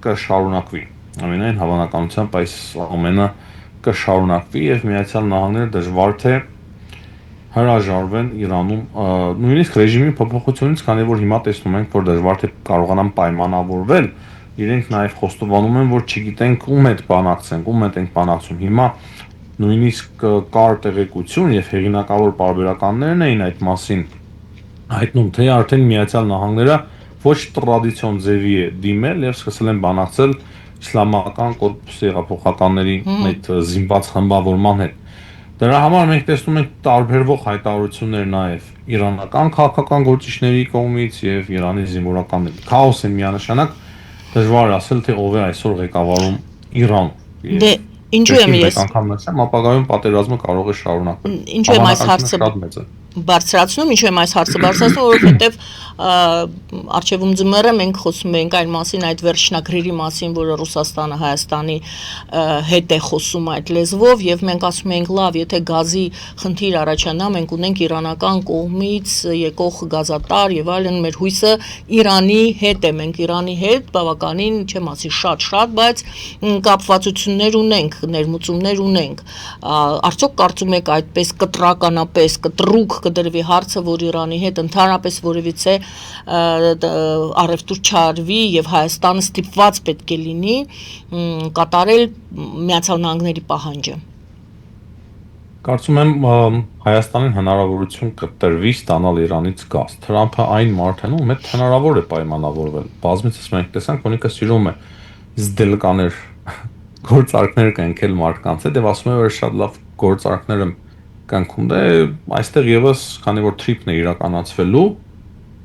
կշարունակվի։ Ամենայն հավանականությամբ այս ամենը կշարունակվի եւ Միացյալ Նահանգները դժվար թե հրաժարվեն Իրանում նույնիսկ ռեժիմի փոփոխությունից, քանի որ հիմա տեսնում ենք, որ դժվար թե կարողանան պայմանավորվել, իրենք նաեւ խոստովանում են, որ չգիտենք ում հետ բանակցենք, ում հետ ենք բանակցում։ Հիմա նույնիսկ կար տեղեկություն եւ հեղինակավոր պարբերականներն էին այդ մասին հայտնում, թե արդեն Միացյալ Նահանգները ոչ տրադիցիոն ձևի է դիմել եւ սկսել են բանակցել իսլամական կորպուսի հեղափոխականների այդ զինված խմբավորման հետ։ Դրա համար մենք տեսնում ենք տարբերվող հայտարարություններ նաեւ իրանական քաղաքական գործիչների կողմից եւ Իրանի զինվորականների։ Քաոս է միանշանակ, դժվար է ասել, թե ով է այսօր ղեկավարում Իրան։ Դե ինչու եմ ես ապագայում պատերազմը կարող է շարունակվել։ Ինչու եմ այս հարցը բարձրացնում, ինչու եմ այս հարցը բարձրացնում, որովհետև արխիվում ձմեռը մենք խոսում ենք այն մասին, այդ վերջնագրերի մասին, որը Ռուսաստանը Հայաստանի հետ է խոսում այդ լեզվով եւ մենք ասում ենք լավ, եթե գազի խնդիր առաջանա, մենք ունենք իրանական կողմից եկող գազատար եւ այլն, մեր հույսը Իրանի հետ է, մենք Իրանի հետ բավականին, չեմ ասի շատ, բայց կապվածություններ ունենք, ներմուծումներ ունենք։ Արդյոք կարծում եք այդպես կտրականապես, կտրուկ կդրվի հարցը, որ Իրանի հետ ընդհանրապես որևիցե առևտուր չարվի եւ Հայաստանը ստիպված պետք է լինի կատարել Միացյալ Նահանգների պահանջը։ Կարծում եմ Հայաստանին հնարավորություն կտրվի ստանալ Իրանից գազ։ Թրամփը այն մարդն ում հետ հնարավոր է պայմանավորվել։ Բազմիցս մենք տեսանք, որ ինքը սիրում է զդելկաներ գործարքներ կնքել մարդկանց հետ եւ ասում է, որ շատ լավ գործարքներ եմ կնքում։ Դե այստեղ եւս, քանի որ թրիփն է իրականացվելու,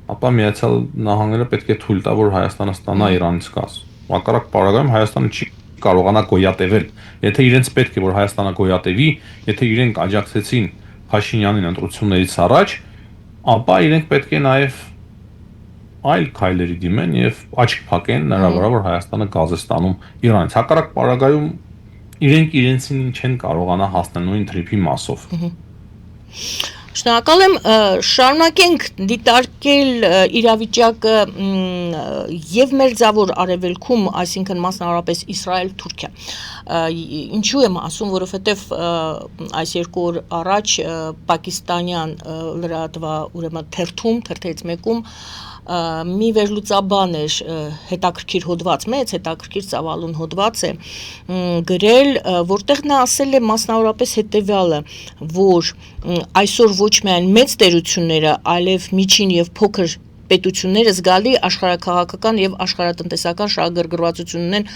ապա Միացյալ Նահանգները պետք է թույլ տա, որ Հայաստանը ստանա Իրանից գազ։ Հակառակ պարագայում Հայաստանը չի կարողանա գոյատևել։ Եթե իրենց պետք է որ Հայաստանը գոյատևի, եթե իրենք աջակցեցին Փաշինյանին ընտրություններից առաջ, ապա իրենք պետք է նաեւ այլ քայլերի դիմեն եւ աչք փակեն նրա վրա, որ Հայաստանը գազ է ստանում Իրանից։ Հակառակ պարագայում իրենք իրենցին չեն կարողանա հասնել նույն թրիփի մասով։ Շնորհակալ եմ, շարունակենք դիտարկել իրավիճակը եւ Մերձավոր Արևելքում, այսինքն մասնավորապես Իսրայել-Թուրքիա։ Ինչու եմ ասում, որովհետեւ այս երկու օր առաջ պակիստանյան լրատվա ուրեմն թերթից մեկում մի վերլուծաբան էր հետաքրքիր հոդված, մեծ հետաքրքիր ծավալուն հոդված է գրել, որտեղ նա ասել է մասնավորապես հետեւյալը, որ այսօր ոչ միայն մեծ տերությունները, այլև միջին եւ փոքր պետությունները զգալի աշխարհաքաղաքական եւ աշխարհատնտեսական շահագրգռվածություն ունեն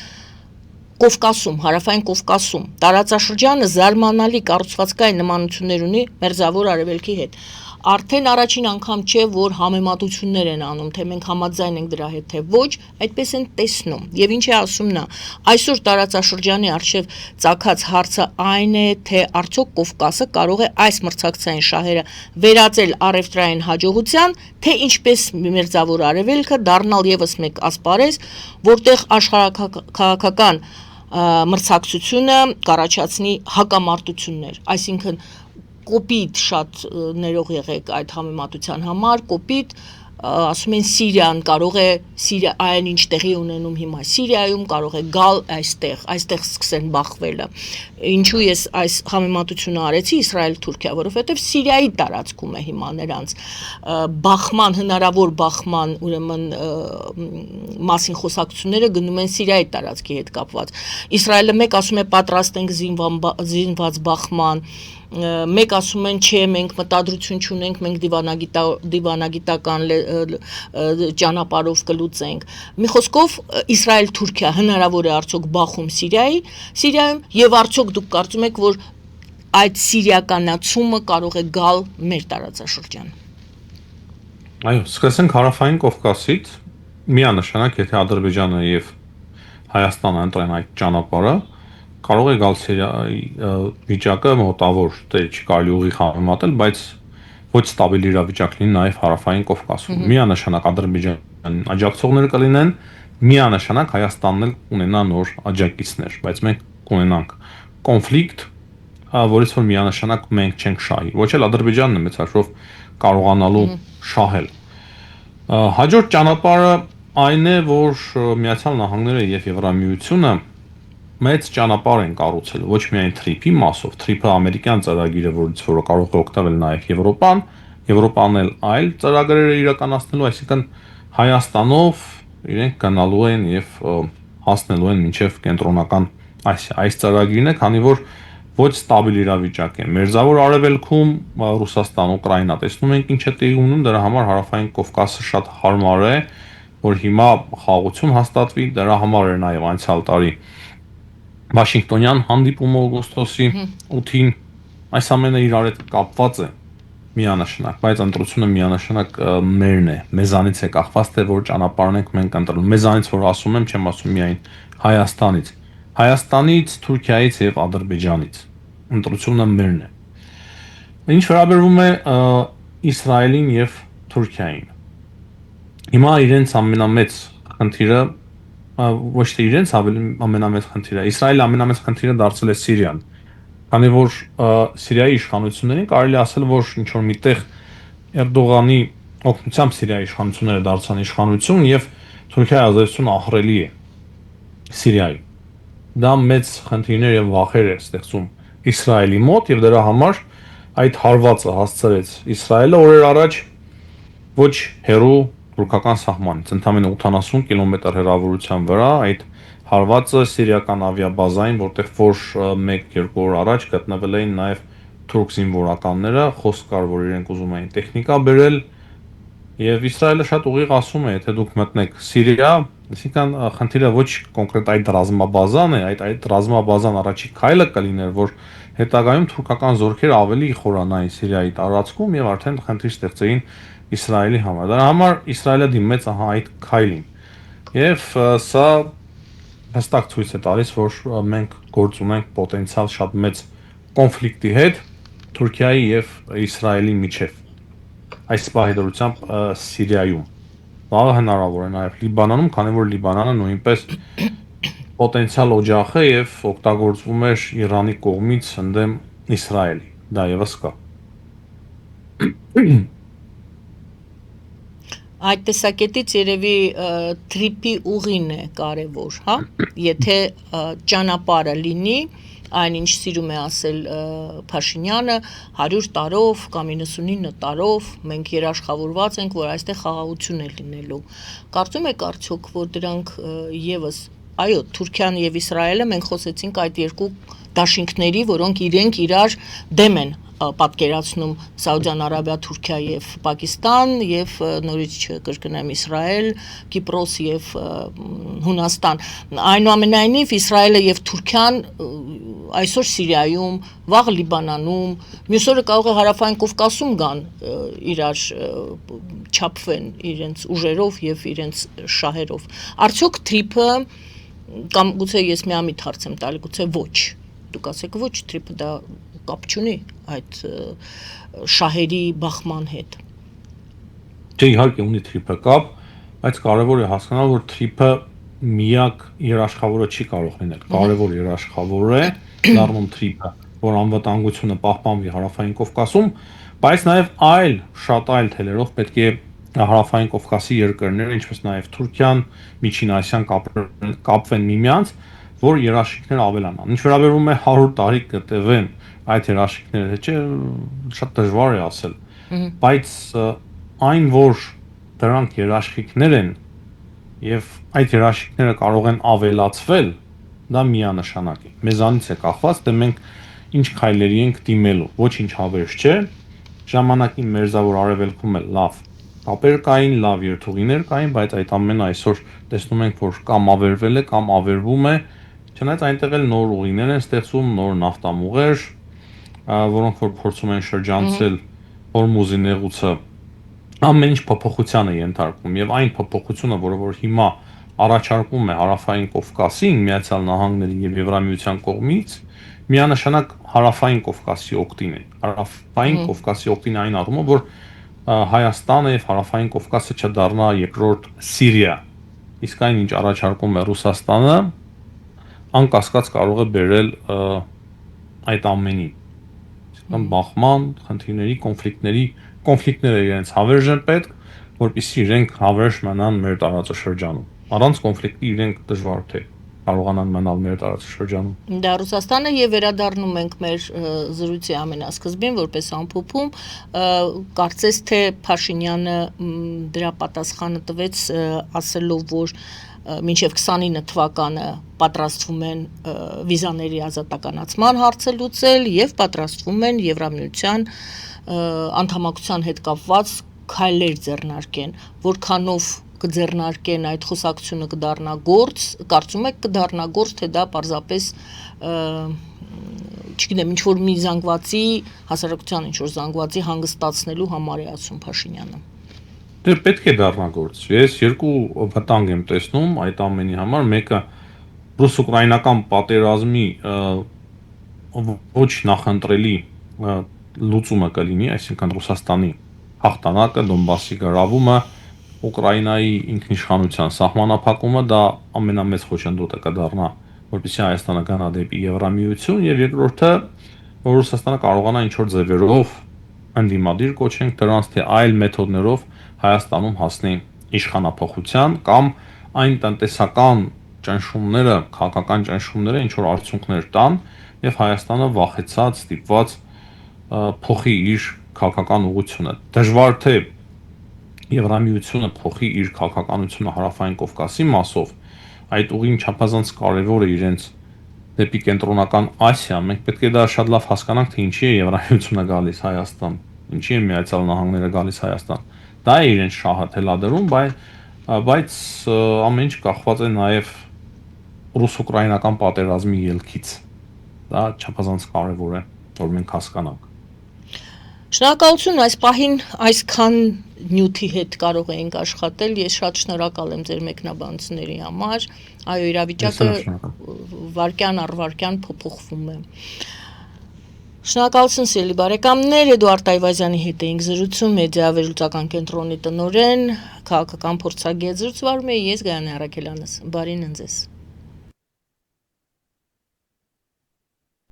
Կովկասում, հարավային Կովկասում, տարածաշրջանը զարմանալի կառուցվածքային նմանություններ ունի Մերձավոր Արևելքի հետ։ Արդեն առաջին անգամ չէ, որ համեմատություններ են անում, թե մենք համաձայն ենք դրա հետ, թե ոչ, այդպես են տեսնում։ Եվ ինչ է ասում նա, այսօր տարածաշրջանի արժև ծագած հարցը այն է, թե արդյոք Կովկասը կարող է այս մրցակցային շահերը վերածել առևտրային հաջողության, թե ինչպես Մերձավոր Արևելքը դառնալ եւս մեկ ասպարեզ, որտեղ աշխարհաքաղաքական մրցակցությունը կառաջացնի հակամարտություններ, այսինքն կոպիտ շատ ներող եղեք այդ համեմատության համար, կոպիտ ասում են Սիրիան կարող է այն ինչ տեղի ունենում հիմա Սիրիայում կարող է գալ այստեղ սկսեն բախվելը։ Ինչու ես այս համեմատությունը արեցի Իսրայել-Թուրքիա, որովհետև Սիրիայի տարածքում է հիմա նրանց հնարավոր բախման ուրեմն մասին խոսակցությունները գնում են Սիրիայի տարածքի հետ կապված։ Իսրայելը մեկ ասում է պատրաստ ենք զինված բախման, մեկ ասում են չէ, մենք մտադրություն չունենք, մենք դիվանագիտական ճանապարհով կլուծենք։ Մի խոսքով Իսրայել-Թուրքիա հնարավոր է արդյոք բախում Սիրիայում եւ արդյոք դուք կարծում եք, որ այդ սիրիականացումը կարող է գալ մեր տարածաշրջան։ Այո, սկսենք հարավային Կովկասից, միանշանակ եթե Ադրբեջանը եւ Հայաստանը ընտրեն այդ ճանապարհը, կարող է գալ Սիրիայի վիճակը մոտավոր, դե չի կարելի ուղիղ համեմատել, բայց ոչ ստաբիլ իրավիճակ լինի նաև հարավային Կովկասում։ Միանշանակ Ադրբեջանն աջակցողներ կլինեն, միանշանակ Հայաստանն էլ ունենա նոր աջակիցներ, բայց մենք կունենանք կոնֆլիկտ, որից որ միանշանակ մենք չենք շահի, ոչ էլ Ադրբեջանն է մեծ հաշվով կարողանալու շահել։ Հաջորդ ճանապարհը այն է, որ Միացյալ Նահանգները եւ Եվրամիությունը մեծ ճանապարհ են կառուցել, ոչ միայն TRIP-ի մասով, TRIP-ը ամերիկյան ծրագիրը, որից որը կարող է օգտվել նաև Եվրոպան էլ այլ ծրագրեր է իրականացնելու, այսինքն Հայաստանով իրենք գնալու են եւ հասնելու են մինչեւ կենտրոնական Ասիա։ Այս ծրագիրն է, քանի որ ոչ ստաբիլ իրավիճակ է։ Մերձավոր Արևելքում Ռուսաստան, Ուկրաինա, տեսնում ենք ինչ է տեղի ունենում, դրա համար հարավային Կովկասը շատ հարմար է, որ հիմա խաղաղություն հաստատվի, դրա համար էր նաև անցյալ տարի Վաշինգտոնյան հանդիպումը օգոստոսի 8-ին, այս ամենը իրար հետ կապված է միանշանակ, բայց ընտրությունը միանշանակ մերն է, մեզանից է կախված, թե որ ճանապարհն ենք մենք ընտրում։ Մեզանից որ ասում եմ, չեմ ասում միայն Հայաստանից, Թուրքիայից եւ Ադրբեջանից։ Ընտրությունը մերն է։ Ինչ վերաբերում է Իսրայելին եւ Թուրքիային։ Հիմա իրենց ամենամեծ խնդիրը ոչ թե իրենց ամենամեծ խնդիրը, Իսրայելի ամենամեծ խնդիրը դարձել է Սիրիան։ Քանի որ Սիրիայի իշխանություններին կարելի ասել, որ ինչ որ միտեղ Էրդողանի օգնությամբ Սիրիայի իշխանությունները դարձան իշխանություն եւ Թուրքիայի ազդեցությունը ահռելի է Սիրիայում։ Դա մեծ խնդիրներ եւ վախեր է ստեղծում Իսրայելի մոտ եւ դրա համար այդ հարվածը հասցրեց Իսրայելը օրեր առաջ ոչ հերու թուրքական սահմանից, ընդամենը 80 կիլոմետր հեռավորության վրա այդ հարվածը սիրիական ավիաբազային, որտեղ որ 1-2 օր առաջ գտնվել էին նաև թուրք զինվորականները, խոսք կար, որ իրենք ուզում էին տեխնիկա բերել, եւ Իսրայելը շատ ուղիղ ասում է, եթե դուք մտնեք Սիրիա, այսինքն խնդիրը ոչ կոնկրետ այդ ռազմաբազան է, այդ ռազմաբազան առաջի քայլը կլիներ, որ հետագայում թուրքական զորքերը ավելի խորանային Սիրիայի տարածքում եւ արդեն խնդիր ստեղծեին Իսրայելի համար։ Դրա համար Իսրայելը դիմեց այդ քայլին։ Եվ սա հստակ ցույց է տալիս, որ մենք գործ ունենք պոտենցիալ շատ մեծ կոնֆլիկտի հետ Թուրքիայի եւ Իսրայելի միջեւ։ Այս պահեդրությամբ Սիրիայում։ Բաղը հնարավոր է նաեւ Լիբանանում, քանի որ Լիբանանը նույնպես պոտենցիալ օջախ է եւ օգտագործվում էր Իրանի կողմից ընդդեմ Իսրայելի։ Դա եւս կա։ Այդ տեսակետից երևի TRIP-ի ուղին է կարևոր, հա, եթե ճանապարհը լինի, այնինչ սիրում է ասել Փաշինյանը 100 տարով կամ 99 տարով մենք երաշխավորված ենք, որ այստեղ խաղաղություն է լինելու։ Կարծում եք արդյոք, որ դրանք եւս, այո, Թուրքիան եւ Իսրայելը մենք խոսեցինք այդ երկու դաշինքների, որոնք իրենք իրար դեմ են պատկերացնում Սաուդյան Արաբիա, Թուրքիա եւ Պակիստան եւ նորից կրկնեմ Իսրայել, Կիպրոս եւ Հունաստան։ Այնուամենայնիվ Իսրայելը եւ Թուրքիան այսօր Սիրիայում, վաղ Լիբանանում, մյուս օրը կարող է Հարավային Կովկասում գան իրար չափվեն իրենց ուժերով եւ իրենց շահերով։ Արդյոք թրիփը կամ գուցե ես միամիտ հարց եմ տալի, գուցե ոչ։ Դուք ասեք ոչ, թրիփը դա կապ չունի այդ շահերի բախման հետ։ Չէ, իհարկե ունի թրիփը կապ, բայց կարևոր է հասկանալ, որ թրիփը միակ երաշխավորը չի կարող լինել։ Կարևոր երաշխավոր է դառնում թրիփը, որ անվտանգությունը պահպանվի Հարավային Կովկասում, բայց նաև շատ այլ թելերով պետք է Հարավային Կովկասի երկրները, ինչպես նաև Թուրքիան, Միջին Ասիան կապվեն միմյանց, որ երաշխիքները ավելանան։ Ինչ վերաբերում է 100 տարի կտևեն այդ երաշխիքները, չէ, շատ դժվար է ասել, բայց այն, որ դրանք երաշխիքներ են եւ այդ երաշխիքները կարող են ավելացվել, դա միանշանակ է։ Մեզանից է կախված, թե մենք ինչ քայլերի ենք դիմելու, ոչինչ հավերժ չէ, ժամանակին մերձավոր արևելքում էլ լավ կապեր կային, լավ երթուղիներ կային, բայց այդ ամենը այսօր տեսնում ենք, որ կամ ավերվել է, կամ ավերվում է, չնայած այնտեղ էլ նոր ուղիներ են ստեղծվում, նոր նավթամուղեր, որոնք որ փորձում են շրջանցել Հորմուզի նեղուցը, ամեն ինչ փոփոխության է ենթարկվում եւ այն փոփոխությունը, որը որ հիմա առաջարկվում է Հարավային Կովկասին, Միացյալ Նահանգների եւ Եվրամիության կողմից, միանշանակ Հարավային Կովկասի օգտին է։ Հարավային Կովկասի օգտին այն առումով, որ Հայաստանը եւ Հարավային Կովկասը չդառնա երկրորդ Սիրիա։ Իսկ այն ինչ առաջարկում է Ռուսաստանը, անկասկած կարող է բերել այդ ամենին։ Այսինքն բախման, խնդիրների, կոնֆլիկտները իրենց հավերժ են պետք, որպեսզի իրենք հավերժ մնան մեր տարածաշրջանում։ Առանց կոնֆլիկտի իրենք դժվար թե կարողանան մնալ մեր տարածաշրջանում։ Դա Ռուսաստանը եւ վերադառնում ենք մեր զրույցի ամենասկզբին, որպես ամփոփում, կարծես թե Փաշինյանը դրա պատասխանը տվեց ասելով, որ մինչև 29 թվականը պատրաստվում են վիզաների ազատականացման հարցը լուծել եւ պատրաստվում են Եվրամիության անդամակցության հետ կապված քայլեր ձեռնարկեն, որքանով կձեռնարկեն այդ խոսակցությունը կդառնա գործ, կարծում եք կդառնա գործ, թե դա պարզապես չգիտեմ, ինչ որ մի զանգվածի, հասարակության ինչ որ զանգվածի հանգստացնելու համար է ասում Փաշինյանը։ Դե պետք է դառնա գործ։ Ես երկու վտանգ եմ տեսնում այդ ամենի համար, մեկը ռուս-ուկրաինական պատերազմի ոչ նախընտրելի լուծումը կլինի, այսինքն Ռուսաստանի հաղթանակը, Դոնբասի գրավումը, Ուկրաինայի ինքնիշխանության սահմանափակումը, դա ամենամեծ խոչընդոտը կդառնա, որպեսզի Հայաստանը գնա դեպի Եվրամիություն, եւ երկրորդը, որ Ռուսաստանը կարողանա ինչ-որ ձևերով ընդդիմադիր կոչենք դրանց, թե այլ մեթոդներով Հայաստանում հասնի իշխանափոխության կամ այն տնտեսական ճնշումները, քաղաքական ճնշումները ինչ-որ արդյունքներ տան եւ Հայաստանը վախեցած, ստիպված փոխի իր քաղաքական ուղղությունը։ Դժվար թե Եվրամիությունը փոխի իր քաղաքականությունը Հարավային Կովկասի մասով, այդ ուղին չափազանց կարևոր է իրենց դեպի կենտրոնական Ասիա, մենք պետք է դա շատ լավ հասկանանք, թե ինչի է Եվրամիությունը գալիս Հայաստան, ինչի է Միացյալ Նահանգները գալիս Հայաստան։ Դա է իրենց շահը թելադրում, բայց ամեն ինչ կախված է նաև ռուս-ուկրաինական պատերազմի ելքից։ Դա չափազանց կարևոր է, որ մենք հասկանանք։ Շնորհակալություն, այս պահին այսքան նյութի հետ կարող էինք աշխատել, ես շատ շնորհակալ եմ ձեր մեկնաբանությունների համար, այո իրավիճակը վարքյան առ վարքյան փոփոխվում է։ Շնորհակալություն սիրելի բարեկամներ, Էդուարդ Այվազյանի հետ էինք զրուցում, մեդիա վերլուծական կենտրոնի տնօրեն, քաղաքական փորձագետ զրուցվարում էի ես Գայանե Առաքելյանս, բարին ընձեզ։